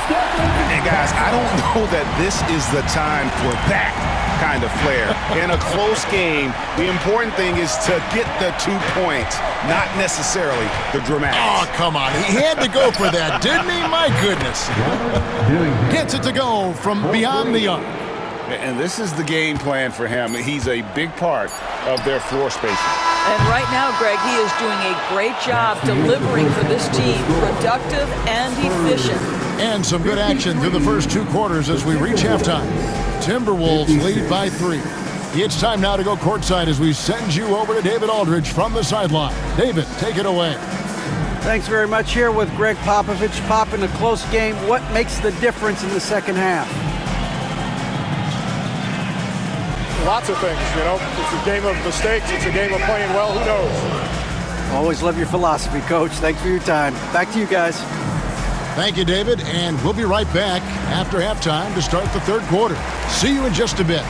And guys, I don't know that this is the time for that kind of flair. In a close game, the important thing is to get the 2 points, not necessarily the dramatics. Oh, come on. He had to go for that, didn't he? My goodness. Gets it to go from beyond the arc. And this is the game plan for him. He's a big part of their floor spacing. And right now, Greg, he is doing a great job delivering for this team, productive and efficient. And some good action through the first 2 quarters as we reach halftime. Timberwolves lead by 3. It's time now to go courtside as we send you over to David Aldridge from the sideline. David, take it away. Thanks very much. Here with Greg Popovich. Pop, in a close game, what makes the difference in the second half? Lots of things, you know. It's a game of mistakes. It's a game of playing well. Who knows? Always love your philosophy, Coach. Thanks for your time. Back to you guys. Thank you, David, and we'll be right back after halftime to start the third quarter. See you in just a bit.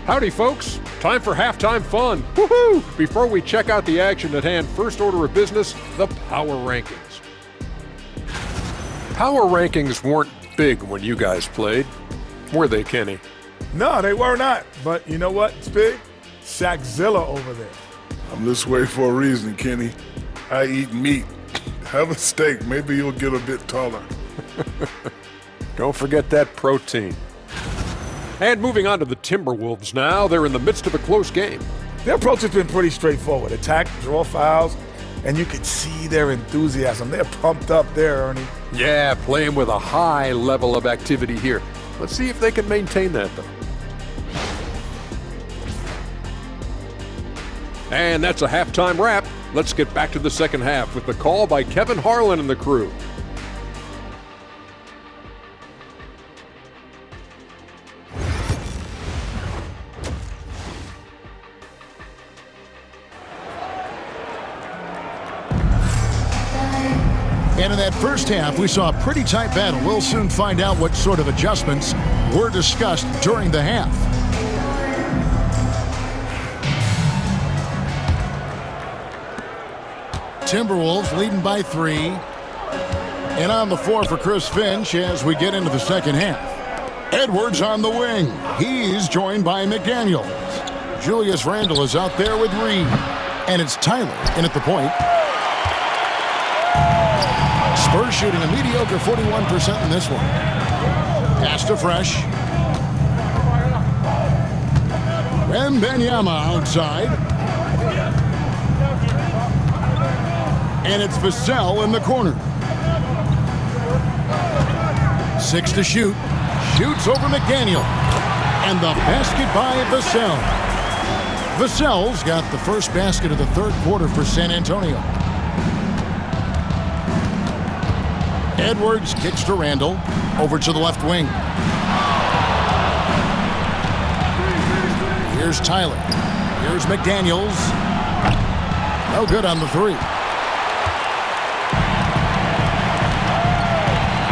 Howdy, folks. Time for halftime fun. Woohoo! Before we check out the action at hand, first order of business, the power rankings. Power rankings weren't big when you guys played, were they, Kenny? No, they were not. But you know what? It's big. Shaqzilla over there. I'm this way for a reason, Kenny. I eat meat. Have a steak. Maybe you'll get a bit taller. Don't forget that protein. And moving on to the Timberwolves now. They're in the midst of a close game. Their approach has been pretty straightforward. Attack, draw fouls, and you can see their enthusiasm. They're pumped up there, Ernie. Yeah, playing with a high level of activity here. Let's see if they can maintain that, though. And that's a halftime wrap. Let's get back to the second half with the call by Kevin Harlan and the crew. And in that first half, we saw a pretty tight battle. We'll soon find out what sort of adjustments were discussed during the half. Timberwolves leading by 3. And on the floor for Chris Finch as we get into the second half. Edwards on the wing. He's joined by McDaniels. Julius Randle is out there with Reed. And it's Tyler in at the point. Spurs shooting a mediocre 41% in this one. Pass to Fresh. Wembanyama outside. And it's Vassell in the corner. 6 to shoot. Shoots over McDaniel. And the basket by Vassell. Vassell's got the first basket of the third quarter for San Antonio. Edwards kicks to Randle. Over to the left wing. Here's Tyler. Here's McDaniels. No good on the three.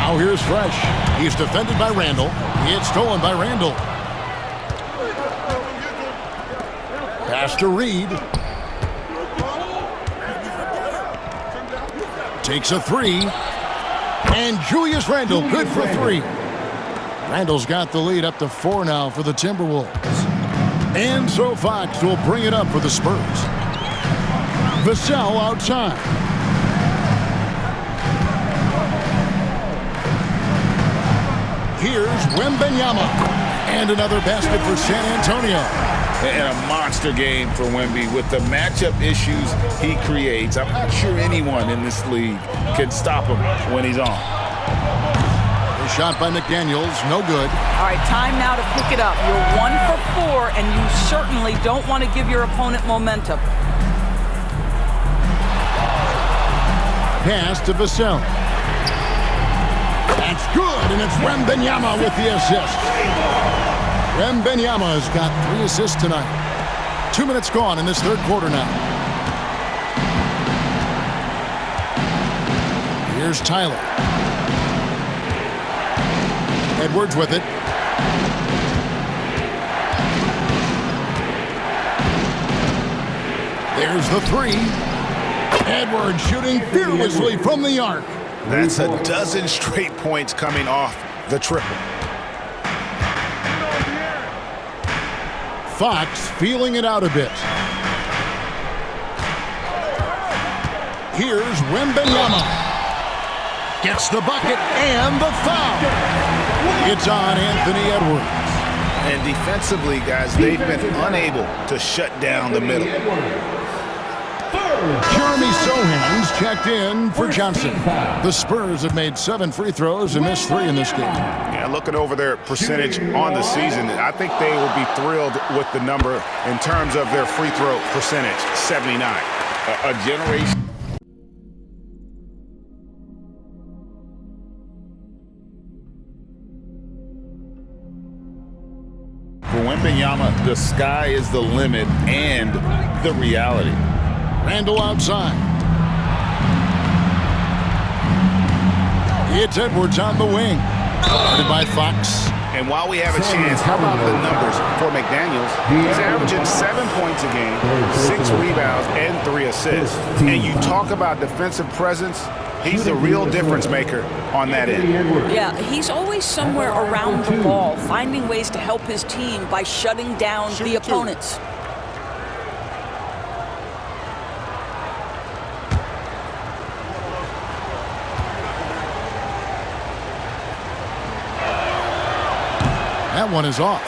Now here's Fresh. He's defended by Randle. It's stolen by Randle. Pass to Reed. Takes a three. And Julius Randle, good for 3. Randle's got the lead up to 4 now for the Timberwolves. And so Fox will bring it up for the Spurs. Vassell outside. Here's Wembanyama. And another basket for San Antonio. And a monster game for Wemby with the matchup issues he creates. I'm not sure anyone in this league can stop him when he's on. The shot by McDaniels, no good. All right, time now to pick it up. You're 1 for 4, and you certainly don't want to give your opponent momentum. Pass to Vassell. That's good, and it's Wembanyama with the assist. Wembanyama has got 3 assists tonight. 2 minutes gone in this third quarter now. Here's Tyler. Edwards with it. There's the 3. Edwards shooting fearlessly from the arc. That's a dozen straight points coming off the triple. Fox feeling it out a bit. Here's Wembanyama. Gets the bucket and the foul. It's on Anthony Edwards. And defensively, guys, they've been unable to shut down the middle. Jeremy Sohan's checked in for Johnson. The Spurs have made 7 free throws and missed 3 in this game. Yeah, looking over their percentage on the season, I think they will be thrilled with the number in terms of their free throw percentage, 79. A generation. For Wembanyama, the sky is the limit and the reality. Randle outside. It's Edwards on the wing. Guarded by Fox. And while we have a chance, how about the numbers for McDaniels? He's averaging 7 points a game, 6 rebounds, and 3 assists. And you talk about defensive presence, he's the real difference maker on that end. Yeah, he's always somewhere around the ball, finding ways to help his team by shutting down the opponents. That one is off.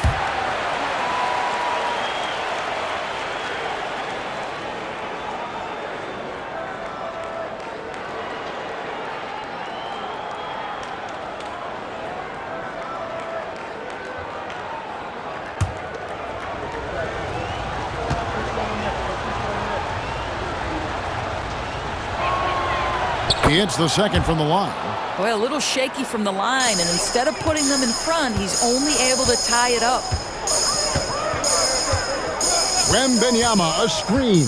He hits the second from the line. Boy, a little shaky from the line, and instead of putting them in front, he's only able to tie it up. Wembanyama, a screen.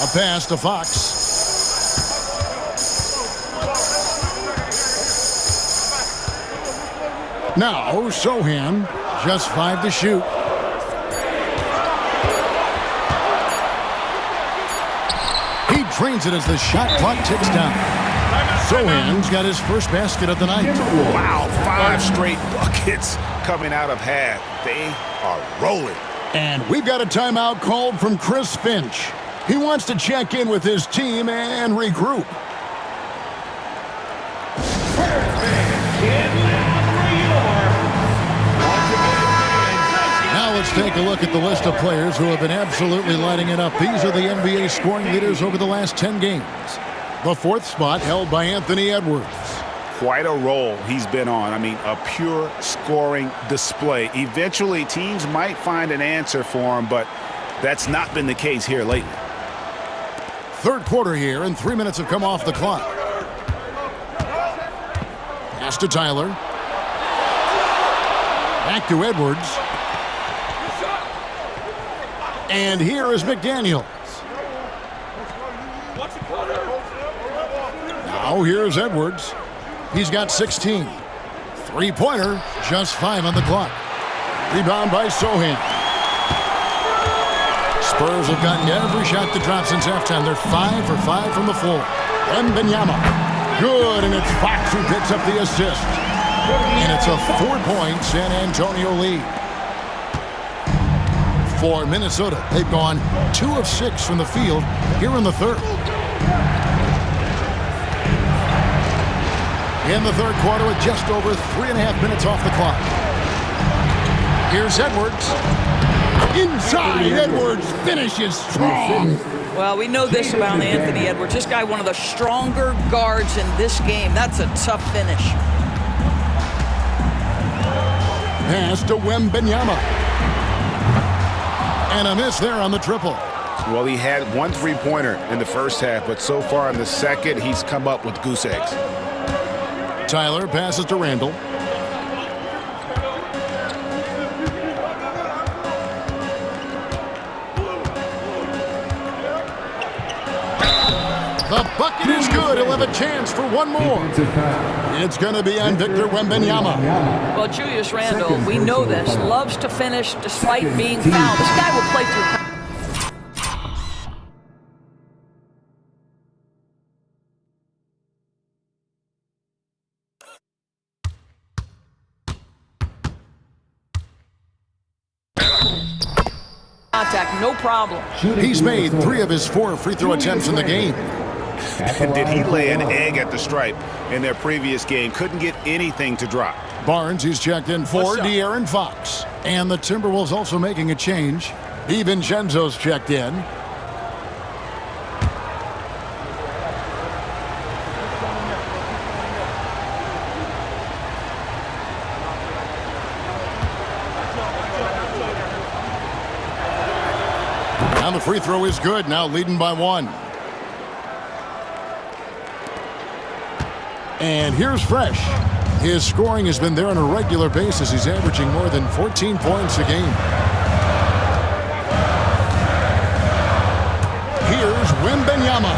A pass to Fox. Now, Sohan, just 5 to shoot. He drains it as the shot clock ticks down. Sohan's got his first basket of the night. Wow, 5 straight buckets coming out of half. They are rolling. And we've got a timeout called from Chris Finch. He wants to check in with his team and regroup. Now let's take a look at the list of players who have been absolutely lighting it up. These are the NBA scoring leaders over the last 10 games. The 4th spot held by Anthony Edwards. Quite a role he's been on. I mean, a pure scoring display. Eventually, teams might find an answer for him, but that's not been the case here lately. 3rd quarter here, and 3 minutes have come off the clock. Pass to Tyler. Back to Edwards. And here is McDaniels. Now here's Edwards. He's got 16. 3-pointer, just 5 on the clock. Rebound by Sohan. Spurs have gotten every shot that dropped since halftime. They're 5 for 5 from the floor. Wembanyama. Good, and it's Fox who picks up the assist. And it's a 4-point San Antonio lead. For Minnesota, they've gone 2 of 6 from the field here in the 3rd. In the 3rd quarter with just over 3.5 minutes off the clock. Here's Edwards. Inside, Edwards finishes strong. Well, we know this about Anthony Edwards. This guy, one of the stronger guards in this game. That's a tough finish. Pass to Wembanyama. And a miss there on the triple. Well, he had 1 3-pointer in the first half, but so far in the second, he's come up with goose eggs. Tyler passes to Randall. The bucket is good. He'll have a chance for one more. It's going to be on Victor Wembanyama. Well, Julius Randle, we know this, loves to finish despite being fouled. This guy will play through. Contact, no problem. He's made 3 of his 4 free throw attempts in the game. And did he lay an egg at the stripe in their previous game? Couldn't get anything to drop. Barnes, he's checked in for De'Aaron Fox. And the Timberwolves also making a change. DiVincenzo's checked in. Now the free throw is good, now leading by 1. And here's Fresh. His scoring has been there on a regular basis. He's averaging more than 14 points a game. Here's Wembanyama.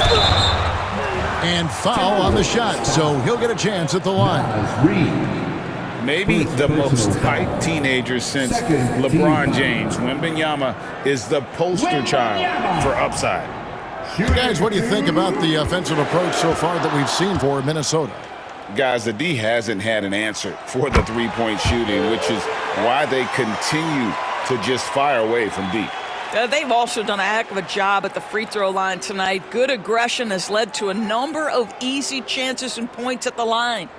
And foul on the shot, so he'll get a chance at the line. Maybe the most hyped teenager since LeBron James. Wembanyama is the poster child for upside. Guys, what do you think about the offensive approach so far that we've seen for Minnesota? Guys, the D hasn't had an answer for the three-point shooting, which is why they continue to just fire away from deep. They've also done a heck of a job at the free throw line tonight. Good aggression has led to a number of easy chances and points at the line.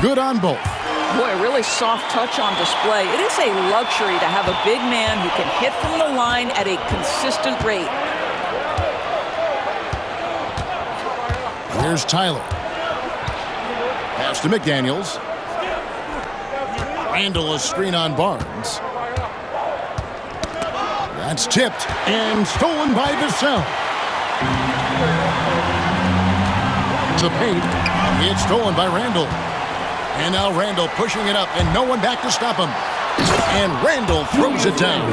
Good on both. Boy, a really soft touch on display. It is a luxury to have a big man who can hit from the line at a consistent rate. Here's Tyler. Pass to McDaniels. Randall a screen on Barnes. That's tipped and stolen by Vassell. To paint. It's stolen by Randall. And now Randall pushing it up and no one back to stop him. And Randall throws it down.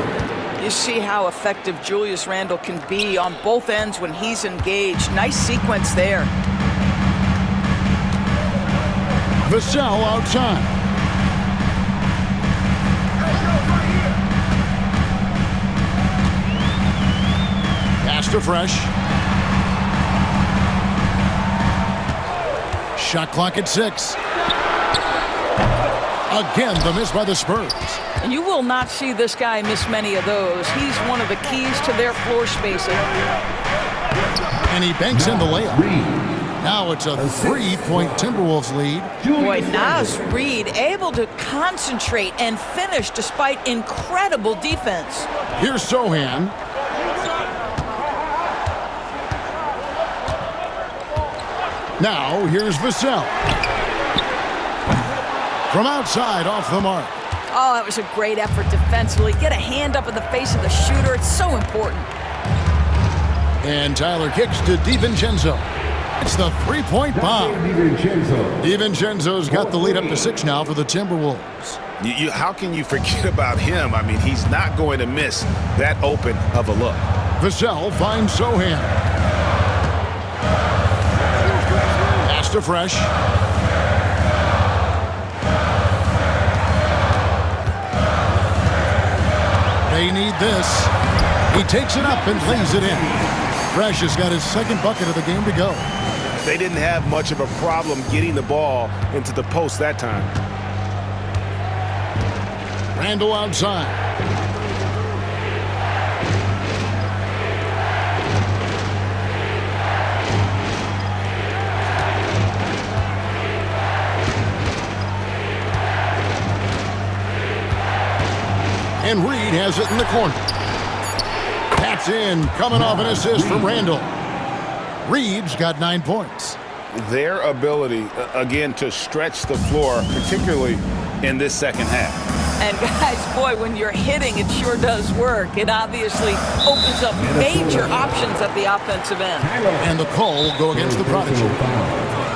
You see how effective Julius Randle can be on both ends when he's engaged. Nice sequence there. Vassell outside. Pass to Fresh. Shot clock at 6. Again, the miss by the Spurs. And you will not see this guy miss many of those. He's one of the keys to their floor spacing. And he banks in the layup. Now it's a 3-point Timberwolves lead. Boy, Naz Reid able to concentrate and finish despite incredible defense. Here's Sohan. Now here's Vassell. From outside, off the mark. Oh, that was a great effort defensively. Get a hand up in the face of the shooter. It's so important. And Tyler kicks to DiVincenzo. It's the three-point bomb. DiVincenzo's got the lead up to 6 now for the Timberwolves. How can you forget about him? I mean, he's not going to miss that open of a look. Vassell finds Sohan. Pass to Fresh. They need this. He takes it up and lays it in. Fresh has got his second bucket of the game to go. They didn't have much of a problem getting the ball into the post that time. Randall outside. And Reed has it in the corner. That's in, coming off an assist from Randall. Reed's got 9 points. Their ability, again, to stretch the floor, particularly in this second half. And guys, boy, when you're hitting, it sure does work. It obviously opens up major options at the offensive end. And the call will go against the Prodigy.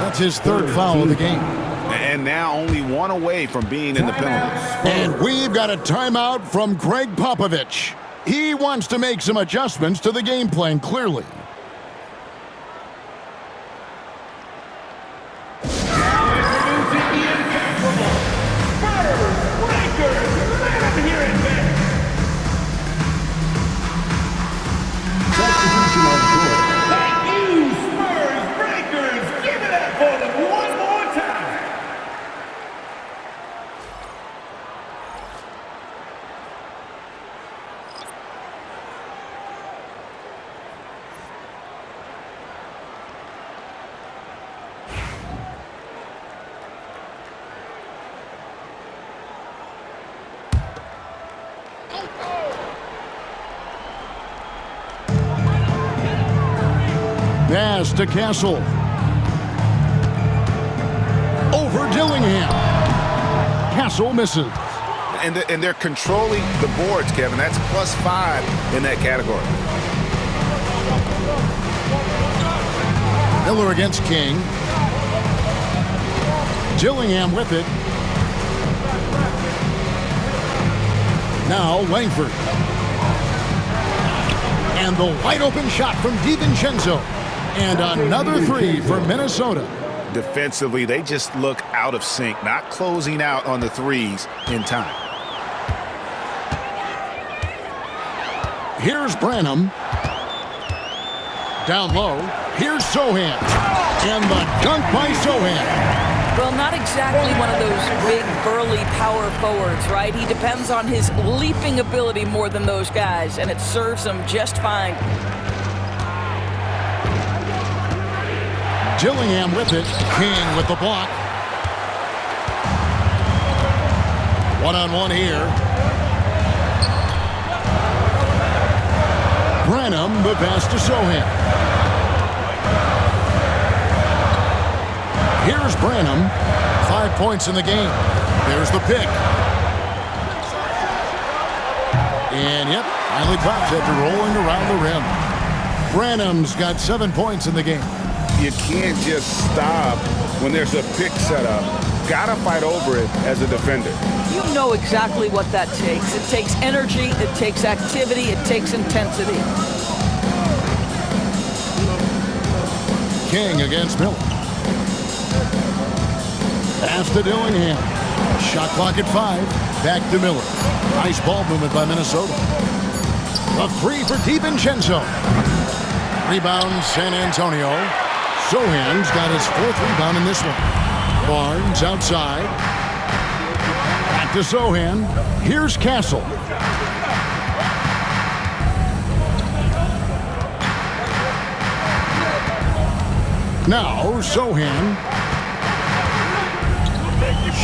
That's his 3rd foul of the game. And now only 1 away from being in the penalties. And we've got a timeout from Greg Popovich. He wants to make some adjustments to the game plan, clearly. Thank you, Spurs Breakers. Give it up for them one more time. Pass to Castle. Over Dillingham. Castle misses. And they're controlling the boards, Kevin. That's +5 in that category. Miller against King. Dillingham with it. Now Langford. And the wide open shot from DiVincenzo. And another three for Minnesota. Defensively, they just look out of sync, not closing out on the threes in time. Here's Branham. Down low. Here's Sohan. And the dunk by Sohan. Well, not exactly one of those big, burly power forwards, right? He depends on his leaping ability more than those guys, and it serves him just fine. Dillingham with it. King with the block. One-on-one here. Branham, the pass to Sohan. Here's Branham. 5 points in the game. There's the pick. And, yep, finally drops after rolling around the rim. Branham's got 7 points in the game. You can't just stop when there's a pick set up. Gotta fight over it as a defender. You know exactly what that takes. It takes energy, it takes activity, it takes intensity. King against Miller. Pass to Dillingham. Shot clock at 5. Back to Miller. Nice ball movement by Minnesota. A three for DiVincenzo. Rebound San Antonio. Sohan's got his 4th rebound in this one. Barnes outside. Back to Sohan. Here's Castle. Now Sohan.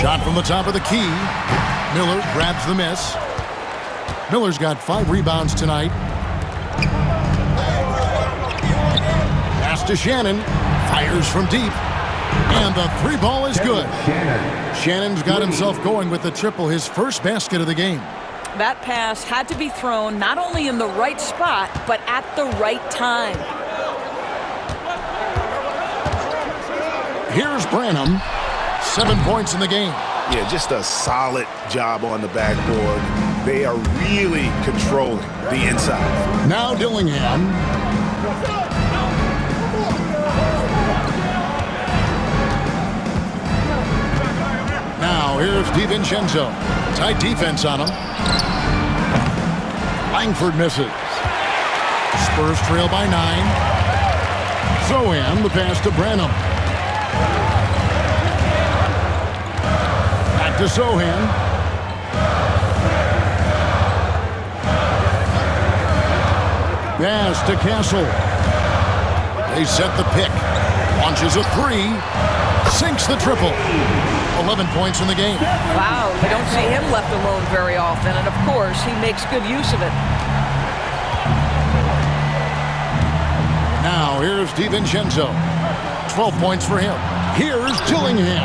Shot from the top of the key. Miller grabs the miss. Miller's got 5 rebounds tonight. Pass to Shannon. Fires from deep. And the 3 ball is good. Shannon's got himself going with the triple, his first basket of the game. That pass had to be thrown not only in the right spot, but at the right time. Here's Branham. 7 points in the game. Yeah, just a solid job on the backboard. They are really controlling the inside. Now Dillingham. Now here's DiVincenzo. Tight defense on him. Langford misses. Spurs trail by 9. Sohan, the pass to Branham. To Sohan. Pass to Castle. They set the pick. Launches a 3. Sinks the triple. 11 points in the game. Wow, you don't see him left alone very often, and of course, he makes good use of it. Now, here's DiVincenzo. 12 points for him. Here's Dillingham.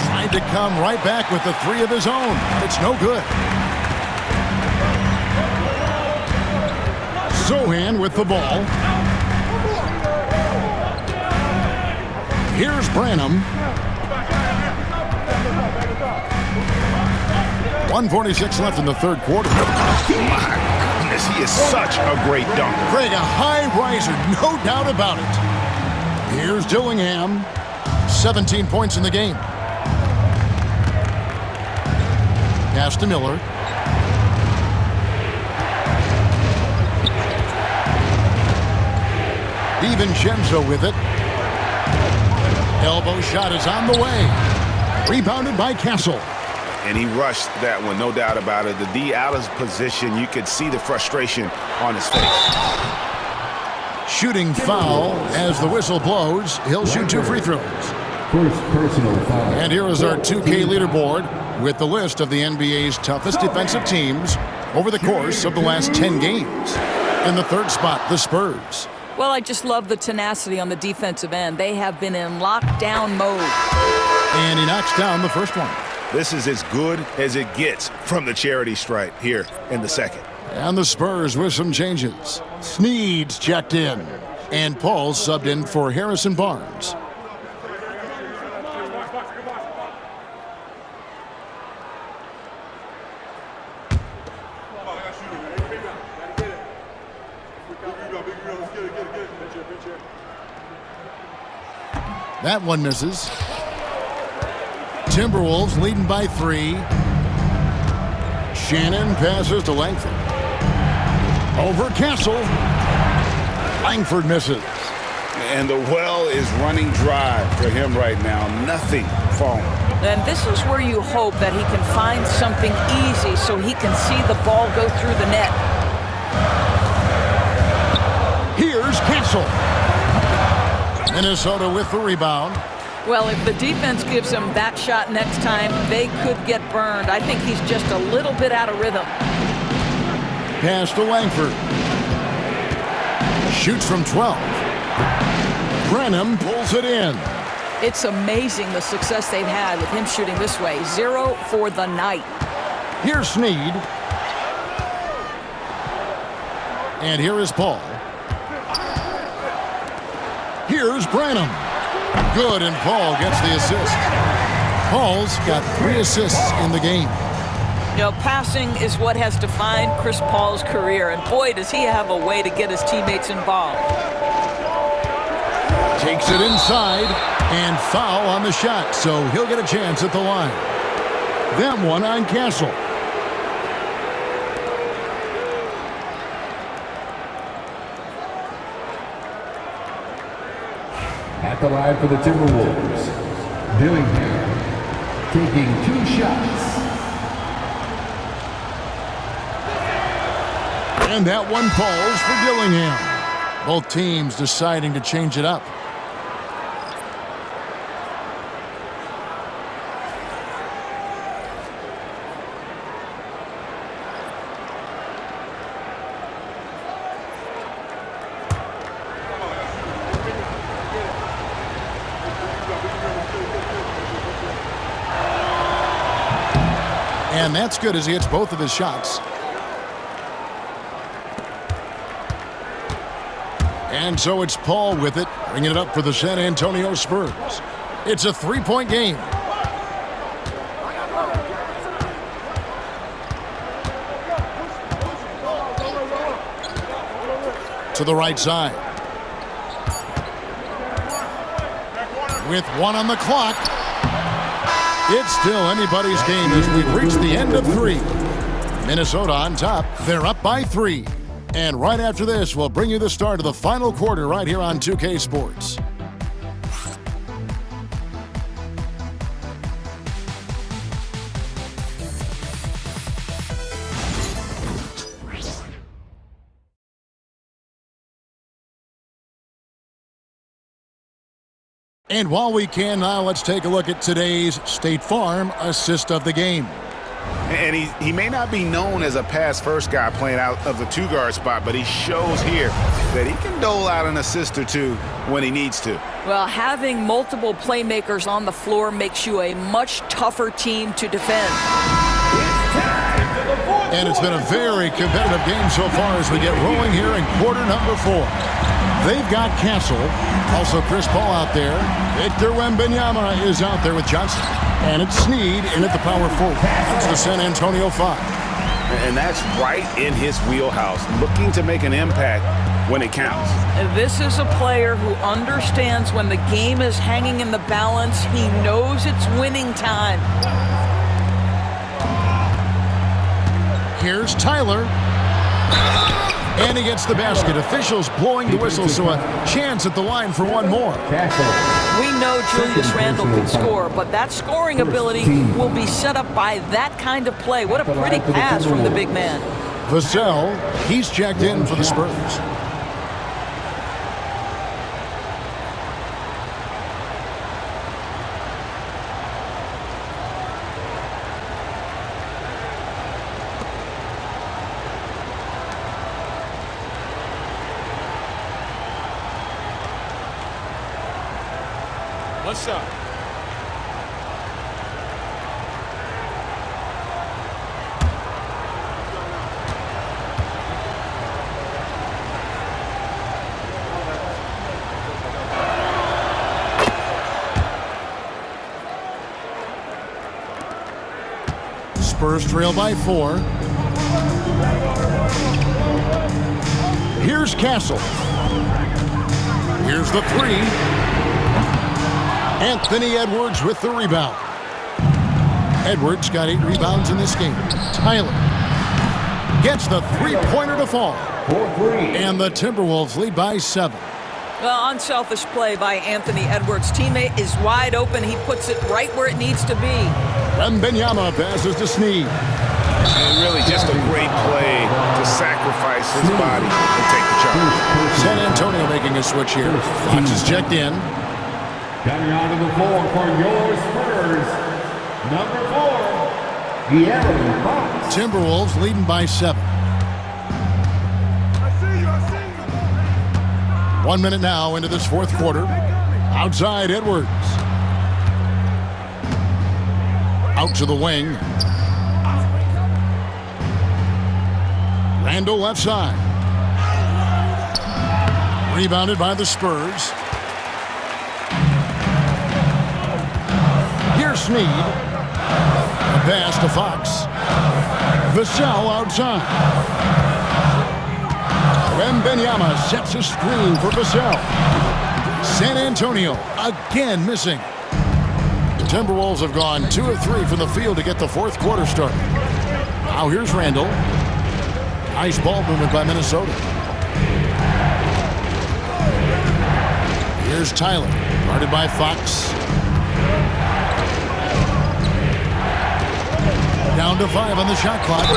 Tried to come right back with the 3 of his own. It's no good. Sohan with the ball. Here's Branham. 1:46 left in the 3rd quarter. My goodness, he is such a great dunker. Greg, a high riser, no doubt about it. Here's Dillingham. 17 points in the game. Pass to Miller. DiVincenzo with it. Elbow shot is on the way. Rebounded by Castle. And he rushed that one, no doubt about it. The D out of position, you could see the frustration on his face. Shooting foul as the whistle blows. He'll shoot 2 free throws. First personal foul. And here is our 2K leaderboard with the list of the NBA's toughest defensive teams over the course of the last 10 games. In the 3rd spot, the Spurs. Well, I just love the tenacity on the defensive end. They have been in lockdown mode. And he knocks down the first one. This is as good as it gets from the charity stripe here in the 2nd. And the Spurs with some changes. Sneed's checked in. And Paul subbed in for Harrison Barnes. That one misses. Timberwolves leading by 3. Shannon passes to Langford. Over Castle. Langford misses. And the well is running dry for him right now. Nothing falling. And this is where you hope that he can find something easy so he can see the ball go through the net. Here's Castle. Minnesota with the rebound. Well, if the defense gives him that shot next time, they could get burned. I think he's just a little bit out of rhythm. Pass to Langford. Shoots from 12. Brenham pulls it in. It's amazing the success they've had with him shooting this way. 0 for the night. Here's Sneed. And here is Paul. Here's Brenham. Good, and Paul gets the assist. Paul's got 3 assists in the game. You know, passing is what has defined Chris Paul's career, and boy, does he have a way to get his teammates involved. Takes it inside, and foul on the shot, so he'll get a chance at the line. That one on Castle. At the line for the Timberwolves, Dillingham taking 2 shots. And that one falls for Dillingham. Both teams deciding to change it up. And that's good as he hits both of his shots. And so it's Paul with it, bringing it up for the San Antonio Spurs. It's a 3-point game. To the right side. With 1 on the clock. It's still anybody's game as we've reached the end of 3. Minnesota on top. They're up by 3. And right after this, we'll bring you the start of the final quarter right here on 2K Sports. And while we can now, let's take a look at today's State Farm assist of the game. And he may not be known as a pass-first guy playing out of the 2-guard spot, but he shows here that he can dole out an assist or 2 when he needs to. Well, having multiple playmakers on the floor makes you a much tougher team to defend. And it's been a very competitive game so far as we get rolling here in quarter number 4. They've got Castle, also Chris Paul out there. Victor Wembanyama is out there with Johnson. And it's Sneed in at the power forward. That's the San Antonio 5. And that's right in his wheelhouse, looking to make an impact when it counts. This is a player who understands when the game is hanging in the balance. He knows it's winning time. Here's Tyler. And he gets the basket. Officials blowing the whistle, so a chance at the line for one more. We know Julius Randle can score, but that scoring ability will be set up by that kind of play. What a pretty pass from the big man. Vassell, he's checked in for the Spurs. What's up? Spurs trail by 4. Here's Castle. Here's the three. Anthony Edwards with the rebound. Edwards got 8 rebounds in this game. Tyler gets the three-pointer to fall. And the Timberwolves lead by 7. Well, unselfish play by Anthony Edwards. Teammate is wide open. He puts it right where it needs to be. Wembanyama passes to Snead. And really just a great play to sacrifice his body and take the charge. San Antonio making a switch here. Fox is checked in. Coming onto the floor for your Spurs, number 4, De'Aaron Fox. Timberwolves leading by 7. 1 minute now into this fourth quarter. Outside Edwards. Out to the wing. Randall left side. Rebounded by the Spurs. Here's Snead. A pass to Fox. Vassell outside. Wembanyama sets a screen for Vassell. San Antonio again missing. The Timberwolves have gone 2 of 3 from the field to get the fourth quarter started. Now here's Randall. Nice ball movement by Minnesota. Here's Tyler, guarded by Fox. Down to 5 on the shot clock.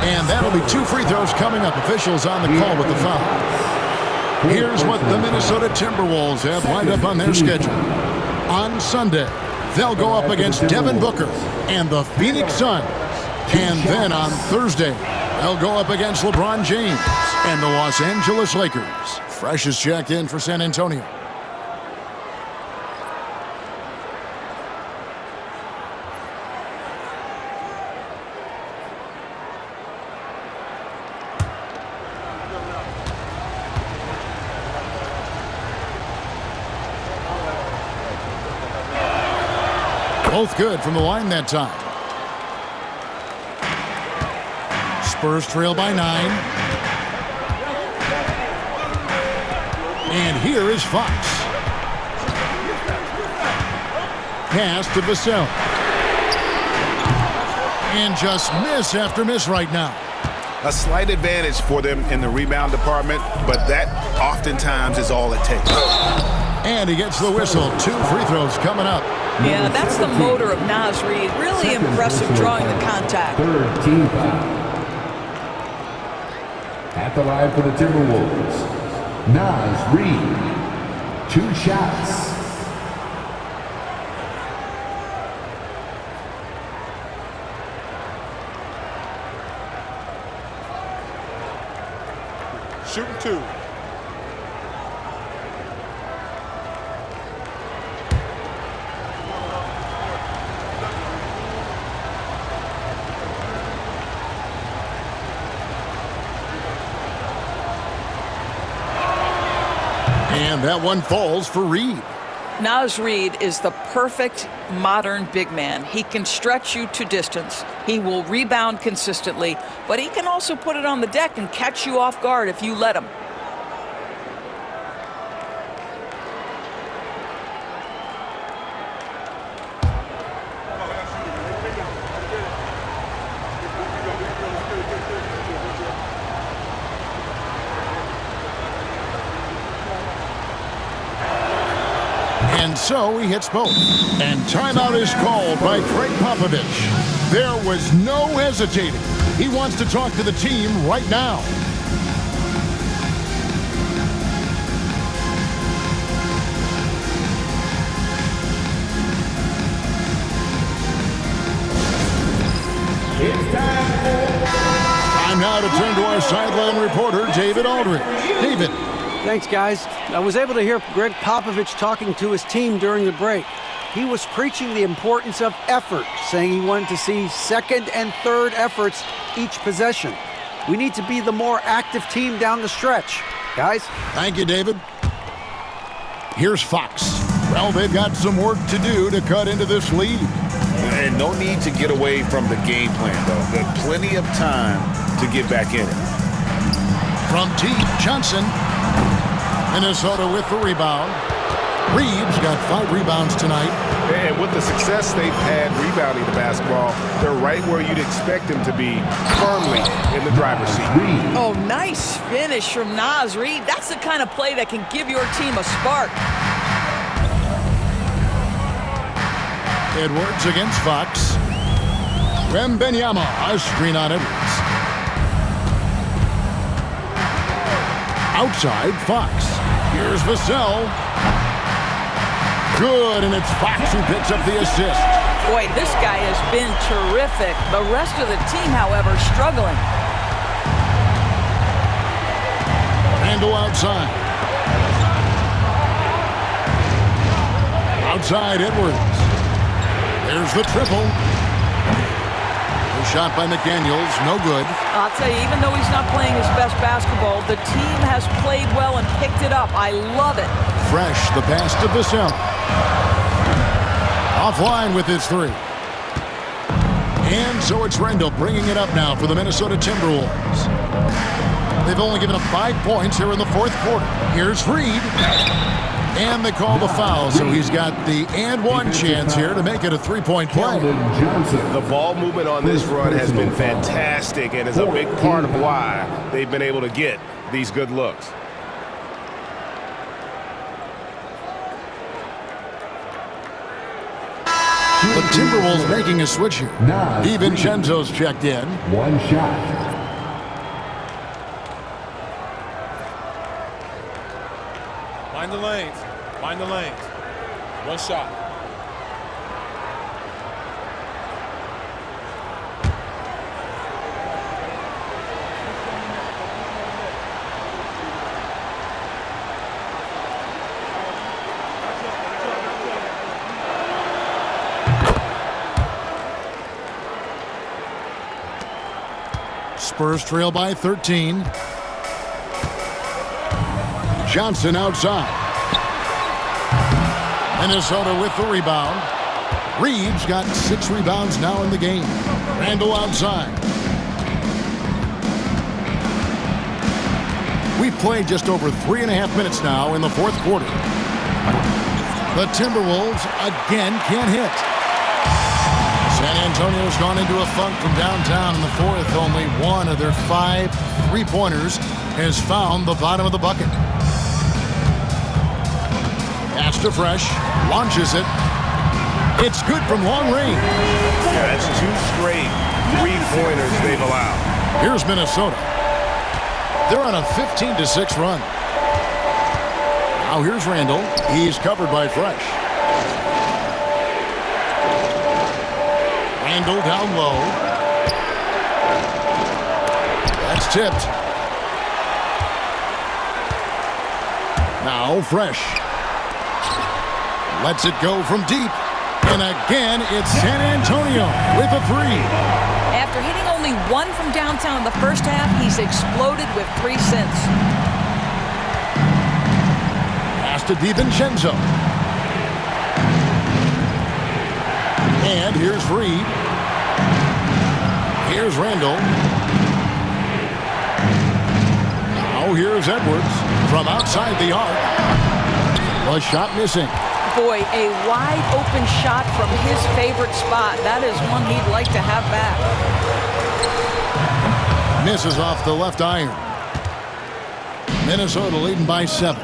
And that'll be 2 free throws coming up. Officials on the call with the foul. Here's what the Minnesota Timberwolves have lined up on their schedule. On Sunday, they'll go up against Devin Booker and the Phoenix Suns. And then on Thursday, they'll go up against LeBron James and the Los Angeles Lakers. Fresh is checked in for San Antonio. Both good from the line that time. Spurs trail by 9. And here is Fox. Pass to Vassell. And just miss after miss right now. A slight advantage for them in the rebound department, but that oftentimes is all it takes. And he gets the whistle. 2 free throws coming up. Yeah, that's the motor of Naz Reid. Really impressive drawing the contact. Third team foul. At the line for the Timberwolves, Naz Reid. 2 shots. Shooting 2. And that one falls for Reid. Naz Reid is the perfect modern big man. He can stretch you to distance. He will rebound consistently, but he can also put it on the deck and catch you off guard if you let him. And so he hits both. And timeout is called by Greg Popovich. There was no hesitating. He wants to talk to the team right now. It's Time now to turn to our sideline reporter, David Aldridge. David. Thanks, guys. I was able to hear Greg Popovich talking to his team during the break. He was preaching the importance of effort, saying he wanted to see second and third efforts each possession. We need to be the more active team down the stretch. Guys? Thank you, David. Here's Fox. Well, they've got some work to do to cut into this lead. And no need to get away from the game plan, though. There's plenty of time to get back in it. From deep, Johnson. Minnesota with the rebound. Reeves got 5 rebounds tonight. And with the success they've had rebounding the basketball, they're right where you'd expect them to be, firmly in the driver's seat. Oh, nice finish from Naz Reid. That's the kind of play that can give your team a spark. Edwards against Fox. Wembanyama, a screen on Edwards. Outside, Fox. Here's Vassell. Good, and it's Fox who picks up the assist. Boy, this guy has been terrific. The rest of the team, however, struggling. Randall outside. Outside, Edwards. There's the triple. The shot by McDaniels, no good. I'll tell you, even though he's not playing his best basketball, the team has played well and picked it up. I love it. Fresh, the pass to Vassell. Offline with his 3. And so it's Randall bringing it up now for the Minnesota Timberwolves. They've only given up 5 points here in the 4th quarter. Here's Reed. And they call the foul, so he's got the and one chance here to make it a 3-point play. The ball movement on this run has been fantastic and is a big part of why they've been able to get these good looks. The Timberwolves making a switch here. DiVincenzo's checked in. 1 shot. Mind the lanes. Mind the lanes. 1 shot. Spurs trail by 13. Johnson outside. Minnesota with the rebound. Reeves got 6 rebounds now in the game. Randall outside. We've played just over 3.5 minutes now in the 4th quarter. The Timberwolves again can't hit. San Antonio's gone into a funk from downtown in the 4th. Only 1 of their 5 3-pointers has found the bottom of the bucket. Pass to Fresh, launches it. It's good from long range. Yeah, that's 2 straight 3-pointers they've allowed. Here's Minnesota. They're on a 15-6 run. Now here's Randall. He's covered by Fresh. Randall down low. That's tipped. Now Fresh. Lets it go from deep. And again, it's San Antonio with a 3. After hitting only 1 from downtown in the first half, he's exploded with 3 since. Pass to DiVincenzo. And here's Reed. Here's Randall. Now here's Edwards from outside the arc. A shot missing. Boy, a wide open shot from his favorite spot. That is one he'd like to have back. Misses off the left iron. Minnesota leading by 7.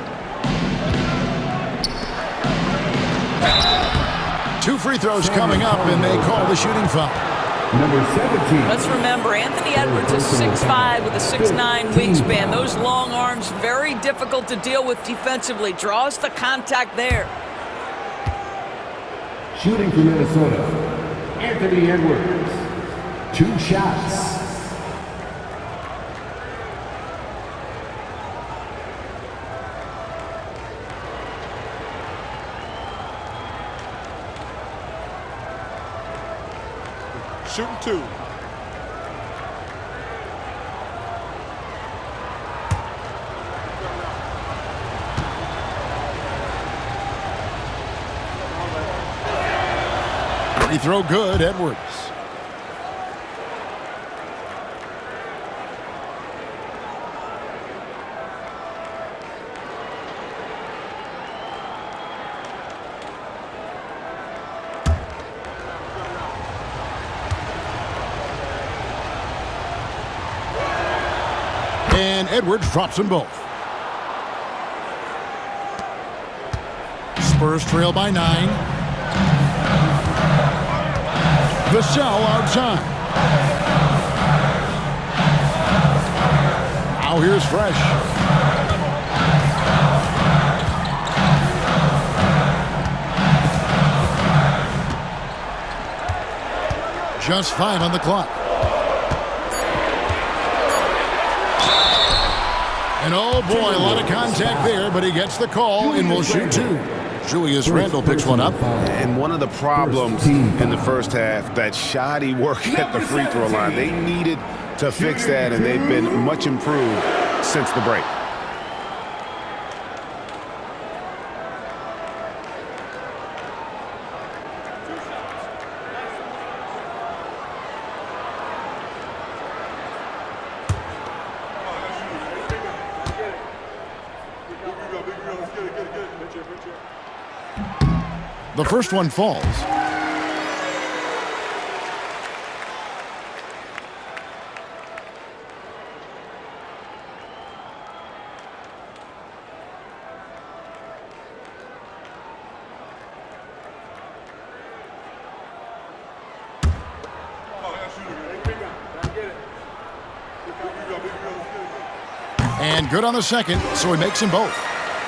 2 free throws coming up, and they call the shooting foul. Number 17. Let's remember, Anthony Edwards is 6'5" with a 6'9" wingspan. Those long arms, very difficult to deal with defensively. Draws the contact there. Shooting for Minnesota, Anthony Edwards. 2 shots. Shooting 2. Free throw good, Edwards. And Edwards drops them both. Spurs trail by 9. Vassell outside. Now here's Fresh. Just 5 on the clock. And oh boy, a lot of contact there, but he gets the call and will shoot 2. Julius Randle picks one up. And one of the problems in the first half, that shoddy work at the free throw line. They needed to fix that, and they've been much improved since the break. The first one falls. And good on the second, so he makes them both.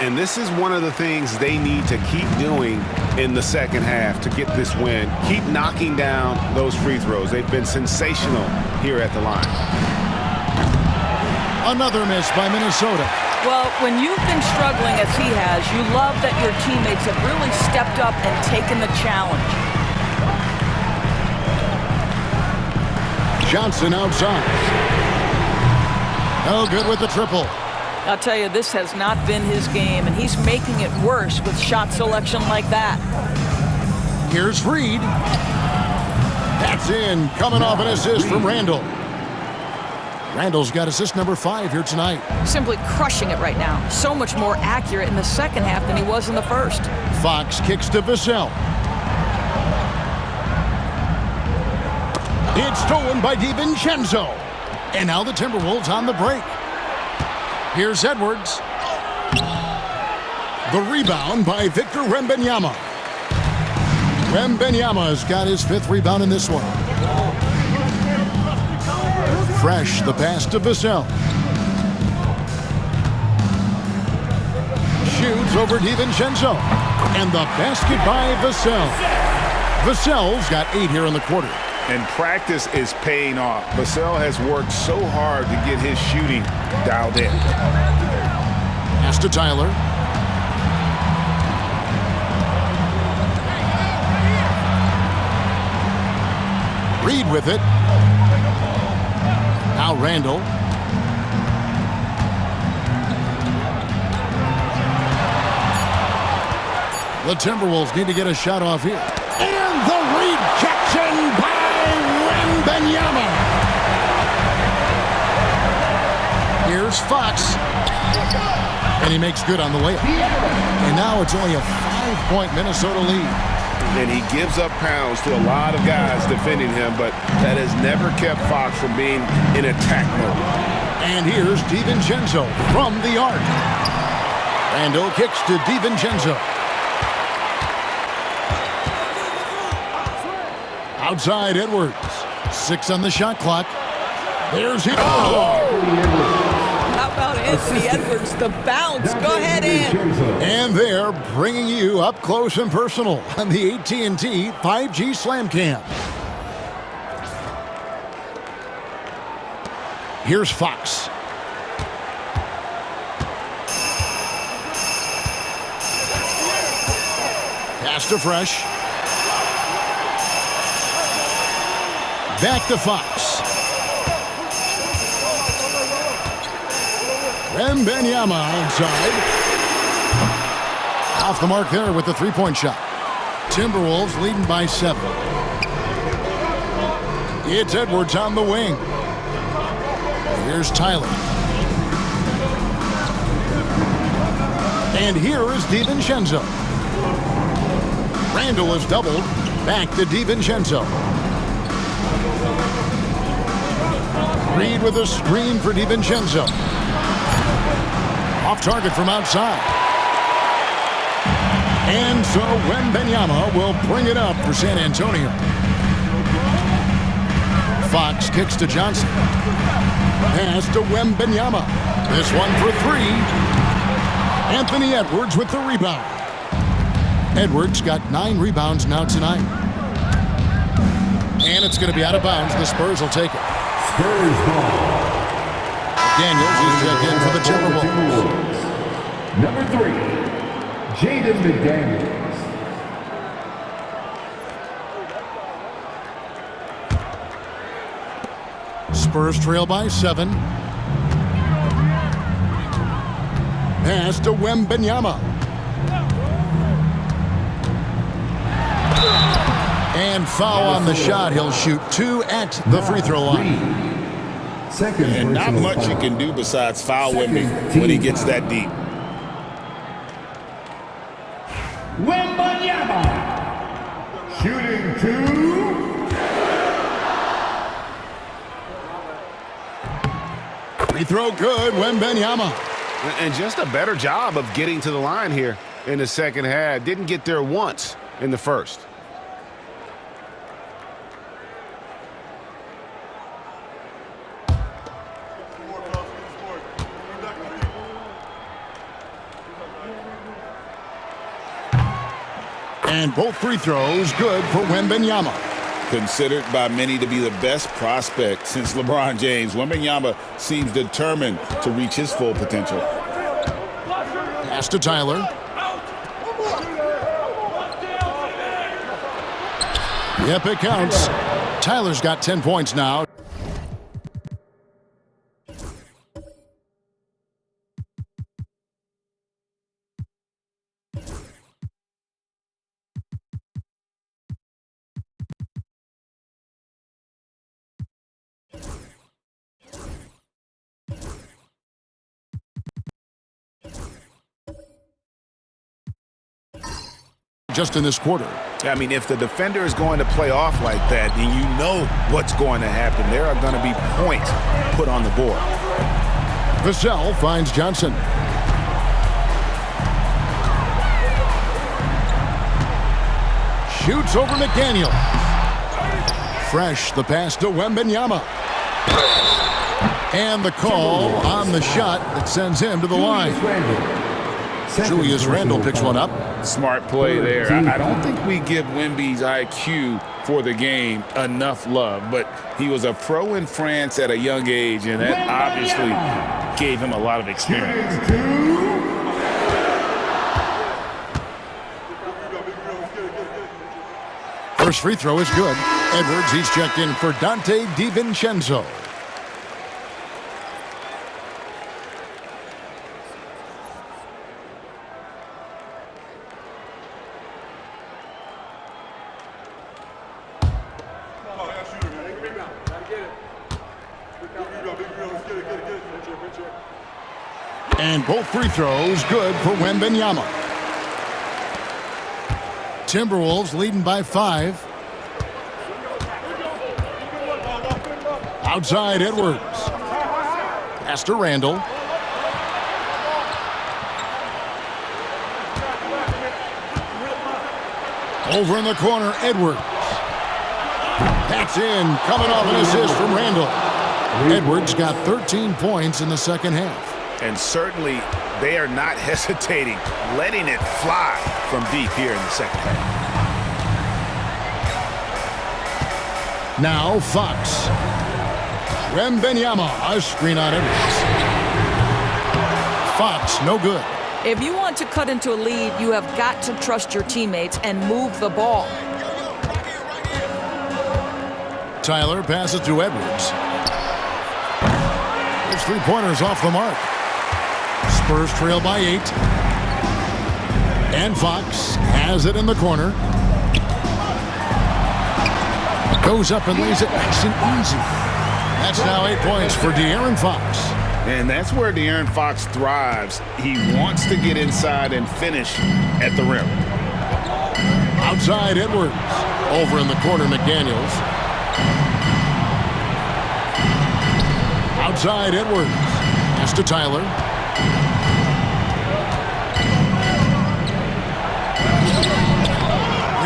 And this is one of the things they need to keep doing in the second half to get this win. Keep knocking down those free throws. They've been sensational here at the line. Another miss by Minnesota. Well, when you've been struggling as he has, you love that your teammates have really stepped up and taken the challenge. Johnson outside. No good with the triple. I'll tell you, this has not been his game, and he's making it worse with shot selection like that. Here's Reed. That's in, coming off an assist from Randle. Randle's got assist number 5 here tonight. Simply crushing it right now. So much more accurate in the second half than he was in the first. Fox kicks to Vassell. It's stolen by DiVincenzo. And now the Timberwolves on the break. Here's Edwards. The rebound by Victor Wembanyama. Wembanyama's got his 5th rebound in this one. Fresh, the pass to Vassell. Shoots over DiVincenzo. And the basket by Vassell. Vassell's got 8 here in the quarter. And practice is paying off. Vassell has worked so hard to get his shooting dialed in. Pass to Tyler. Reed with it. Now Randle. The Timberwolves need to get a shot off here. And the rejection by Wembanyama. Here's Fox. And he makes good on the layup. And now it's only a 5-point Minnesota lead. And he gives up pounds to a lot of guys defending him, but that has never kept Fox from being in attack mode. And here's DiVincenzo from the arc. Randle kicks to DiVincenzo. Outside Edwards. 6 on the shot clock. There's it. Oh! How about Anthony Edwards, the bounce? Go ahead, Ant. And they're bringing you up close and personal on the AT&T 5G Slam Cam. Here's Fox. Pass to Fresh. Back to Fox. Wembanyama outside. Off the mark there with the 3-point shot. Timberwolves leading by 7. It's Edwards on the wing. Here's Tyler. And here is DiVincenzo. Randle is doubled. Back to DiVincenzo. Reed with a screen for DiVincenzo. Off target from outside. And so Wembanyama will bring it up for San Antonio. Fox kicks to Johnson. Pass to Wembanyama. This one for three. Anthony Edwards with the rebound. Edwards got 9 rebounds now tonight. And it's going to be out of bounds. The Spurs will take it. Spurs ball. Daniels is checked in for the Timberwolves. Number 3, Jaden McDaniels. Spurs trail by 7. Pass to Wembanyama. And foul on the shot. He'll shoot 2 at the free throw line. And not much you can do besides foul Wemby when he gets that deep. Wembanyama. Shooting 2. Free throw good, Wembanyama. And just a better job of getting to the line here in the second half. Didn't get there once in the first. And both free throws good for Wembanyama. Considered by many to be the best prospect since LeBron James, Wembanyama seems determined to reach his full potential. Pass to Tyler. Yep, it counts. Tyler's got 10 points now. Just in this quarter. I mean, if the defender is going to play off like that, then you know what's going to happen. There are going to be points put on the board. Vassell finds Johnson. Shoots over McDaniel. Fresh, the pass to Wembanyama. And the call on the shot that sends him to the line. Julius Randle picks one up. Smart play there. I don't think we give Wemby's IQ for the game enough love, but he was a pro in France at a young age, and that obviously gave him a lot of experience. First free throw is good. Edwards, he's checked in for Dante DiVincenzo. And both free throws good for Wembanyama. Timberwolves leading by 5. Outside Edwards. Pass to Randle. Over in the corner, Edwards. That's in, coming off an assist from Randle. Edwards got 13 points in the second half. And certainly they are not hesitating, letting it fly from deep here in the second half. Now Fox. Wembanyama, a screen on Edwards. Fox, no good. If you want to cut into a lead, you have got to trust your teammates and move the ball. Tyler passes to Edwards. His three-pointers off the mark. Spurs trail by 8. And Fox has it in the corner. Goes up and lays it nice and easy. That's now 8 points for De'Aaron Fox. And that's where De'Aaron Fox thrives. He wants to get inside and finish at the rim. Outside Edwards. Over in the corner, McDaniels. Outside Edwards. Pass to Tyler.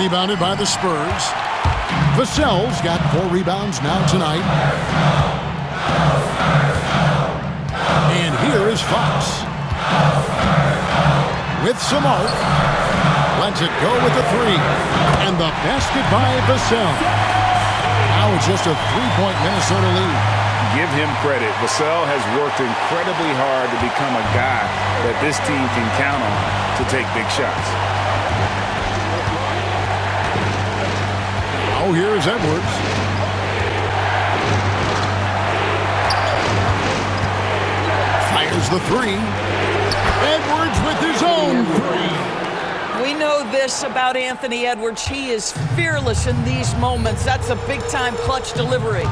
Rebounded by the Spurs. Vassell's got 4 rebounds now tonight. And here is Fox. With some arc. Lets it go with the 3. And the basket by Vassell. Now it's just a 3-point Minnesota lead. Give him credit. Vassell has worked incredibly hard to become a guy that this team can count on to take big shots. Oh, here's Edwards. Fires the 3. Edwards with his own 3. We know this about Anthony Edwards. He is fearless in these moments. That's a big-time clutch delivery.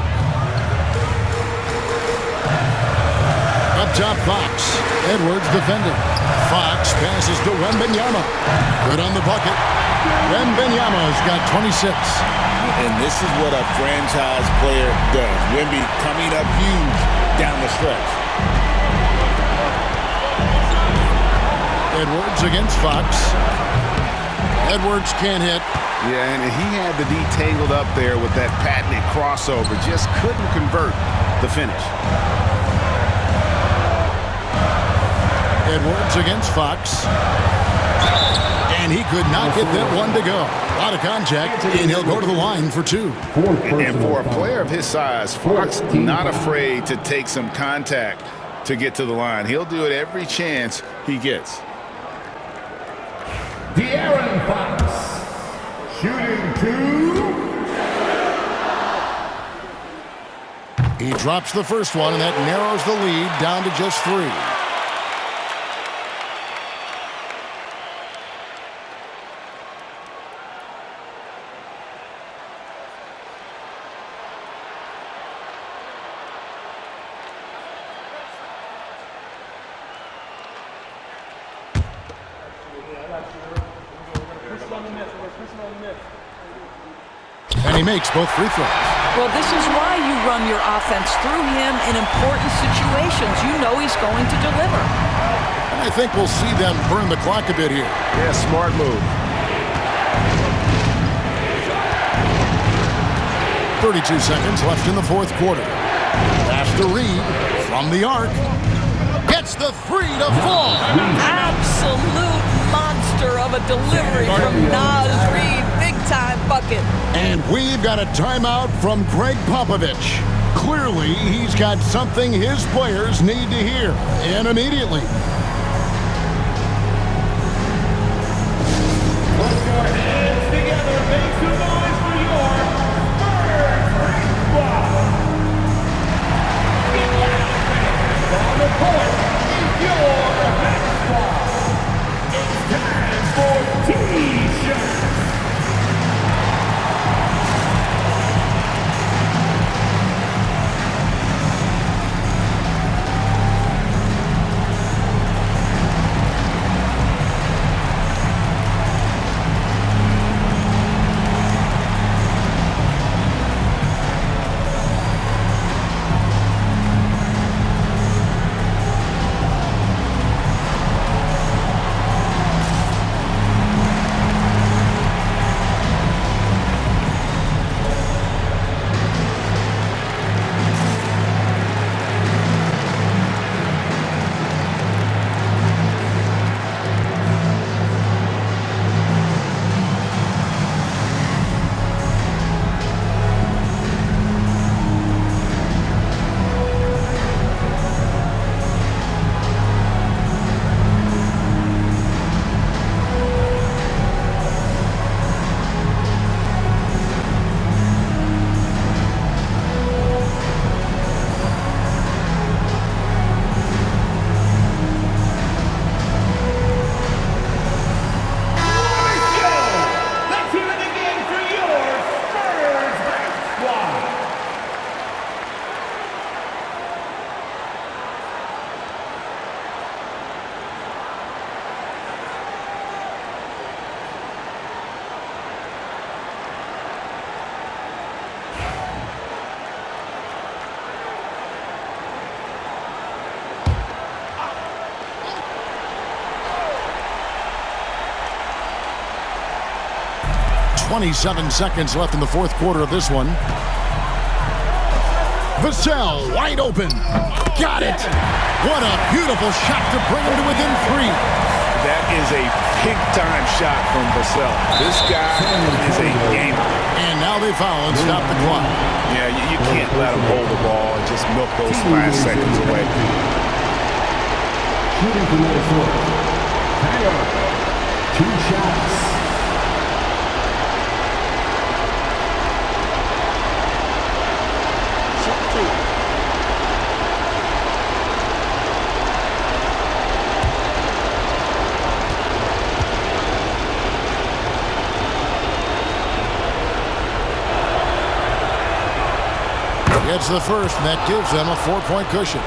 Up top, Fox. Edwards defending. Fox passes to Wembanyama. Good on the bucket. Wembanyama's got 26. And this is what a franchise player does. Wemby coming up huge down the stretch. Edwards against Fox. Edwards can't hit. Yeah, and he had the D tangled up there with that patented crossover. Just couldn't convert the finish. Edwards against Fox. And he could not get that one to go. A lot of contact, and he'll go to the line for 2. And for a player of his size, Fox not afraid to take some contact to get to the line. He'll do it every chance he gets. De'Aaron Fox, shooting 2. He drops the first one, and that narrows the lead down to just 3. And he makes both free throws. Well, this is why you run your offense through him in important situations. You know he's going to deliver. And I think we'll see them burn the clock a bit here. Yeah, smart move. 32 seconds left in the 4th quarter. Pass to Reed from the arc. Gets the 3 to fall. Absolute monster of a delivery from Naz Reid. Big-time bucket. And we've got a timeout from Greg Popovich. Clearly, he's got something his players need to hear, and immediately. Put your hands together, make some noise for your Spurs squad. Get loud, fans. On the court is your Spurs squad. It's time for T-shirts. 27 seconds left in the fourth quarter of this one. Vassell, wide open. Got it. What a beautiful shot to bring him to within 3. That is a big-time shot from Vassell. This guy is a gamer. And now they foul and stop the clock. Yeah, you can't let him hold the ball and just milk those last seconds away. Shooting for Minnesota. Tyler, 2 shots. Gets the first, and that gives them a 4-point cushion.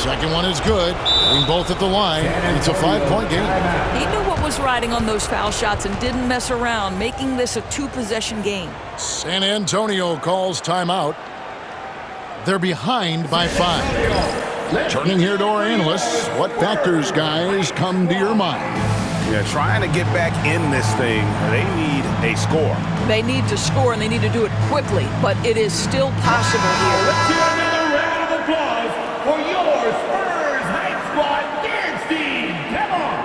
Second one is good. Bring both at the line, and it's a 5-point game. He knew what was riding on those foul shots and didn't mess around, making this a 2-possession game. San Antonio calls timeout. They're behind by 5. Turning here to our analysts, what factors, guys, come to your mind? Yeah, trying to get back in this thing, they need a score. They need to score, and they need to do it quickly, but it is still possible here. Let's hear another round of applause for your Spurs Hype Squad dance team. Come on!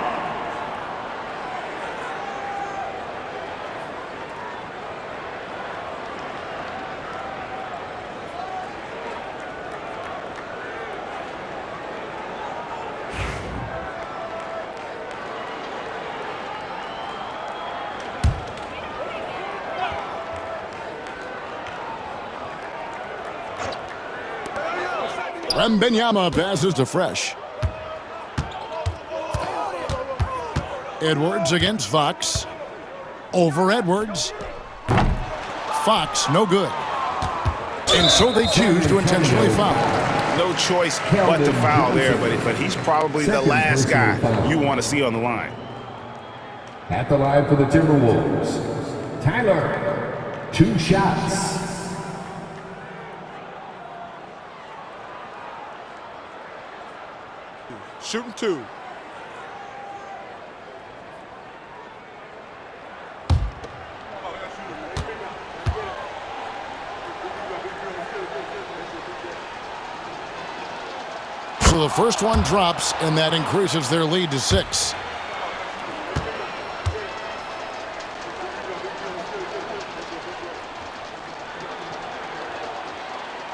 Wembanyama passes to Fresh. Edwards against Fox. Over Edwards. Fox, no good. And so they choose to intentionally foul. No choice but to foul there, but he's probably the last guy you want to see on the line. At the line for the Timberwolves, Tyler, 2 shots. Shooting 2. So the first one drops, and that increases their lead to 6.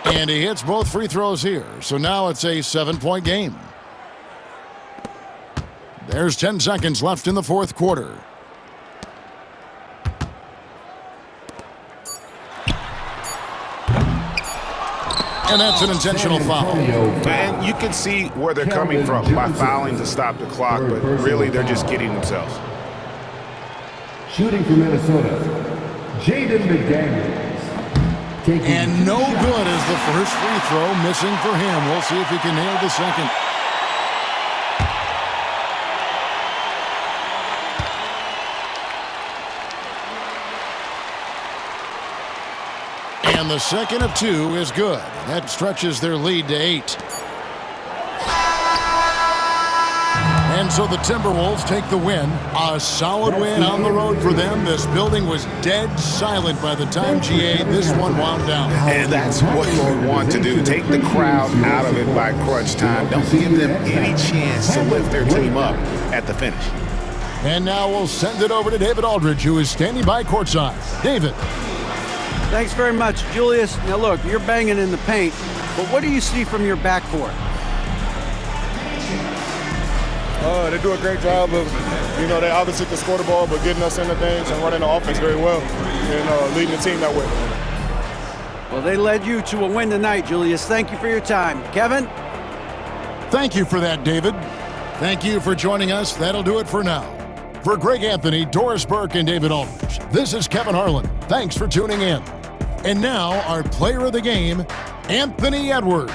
And he hits both free throws here. So now it's a 7-point game. There's 10 seconds left in the fourth quarter. And that's an intentional foul. And you can see where they're coming from by fouling to stop the clock, but really they're just kidding themselves. Shooting for Minnesota, Jaden McDaniels. And no good is the first free throw, missing for him. We'll see if he can nail the second. And the second of 2 is good. That stretches their lead to 8. And so the Timberwolves take the win. A solid win on the road for them. This building was dead silent by the time GA this one wound down. And that's what you want to do. Take the crowd out of it by crunch time. Don't give them any chance to lift their team up at the finish. And now we'll send it over to David Aldridge, who is standing by courtside. David. Thanks very much, Julius. Now look, you're banging in the paint, but what do you see from your backcourt? They do a great job of, they obviously can score the ball, but getting us into things and running the offense very well and leading the team that way. Well, they led you to a win tonight, Julius. Thank you for your time. Kevin? Thank you for that, David. Thank you for joining us. That'll do it for now. For Greg Anthony, Doris Burke, and David Aldridge, this is Kevin Harlan. Thanks for tuning in. And now, our player of the game, Anthony Edwards.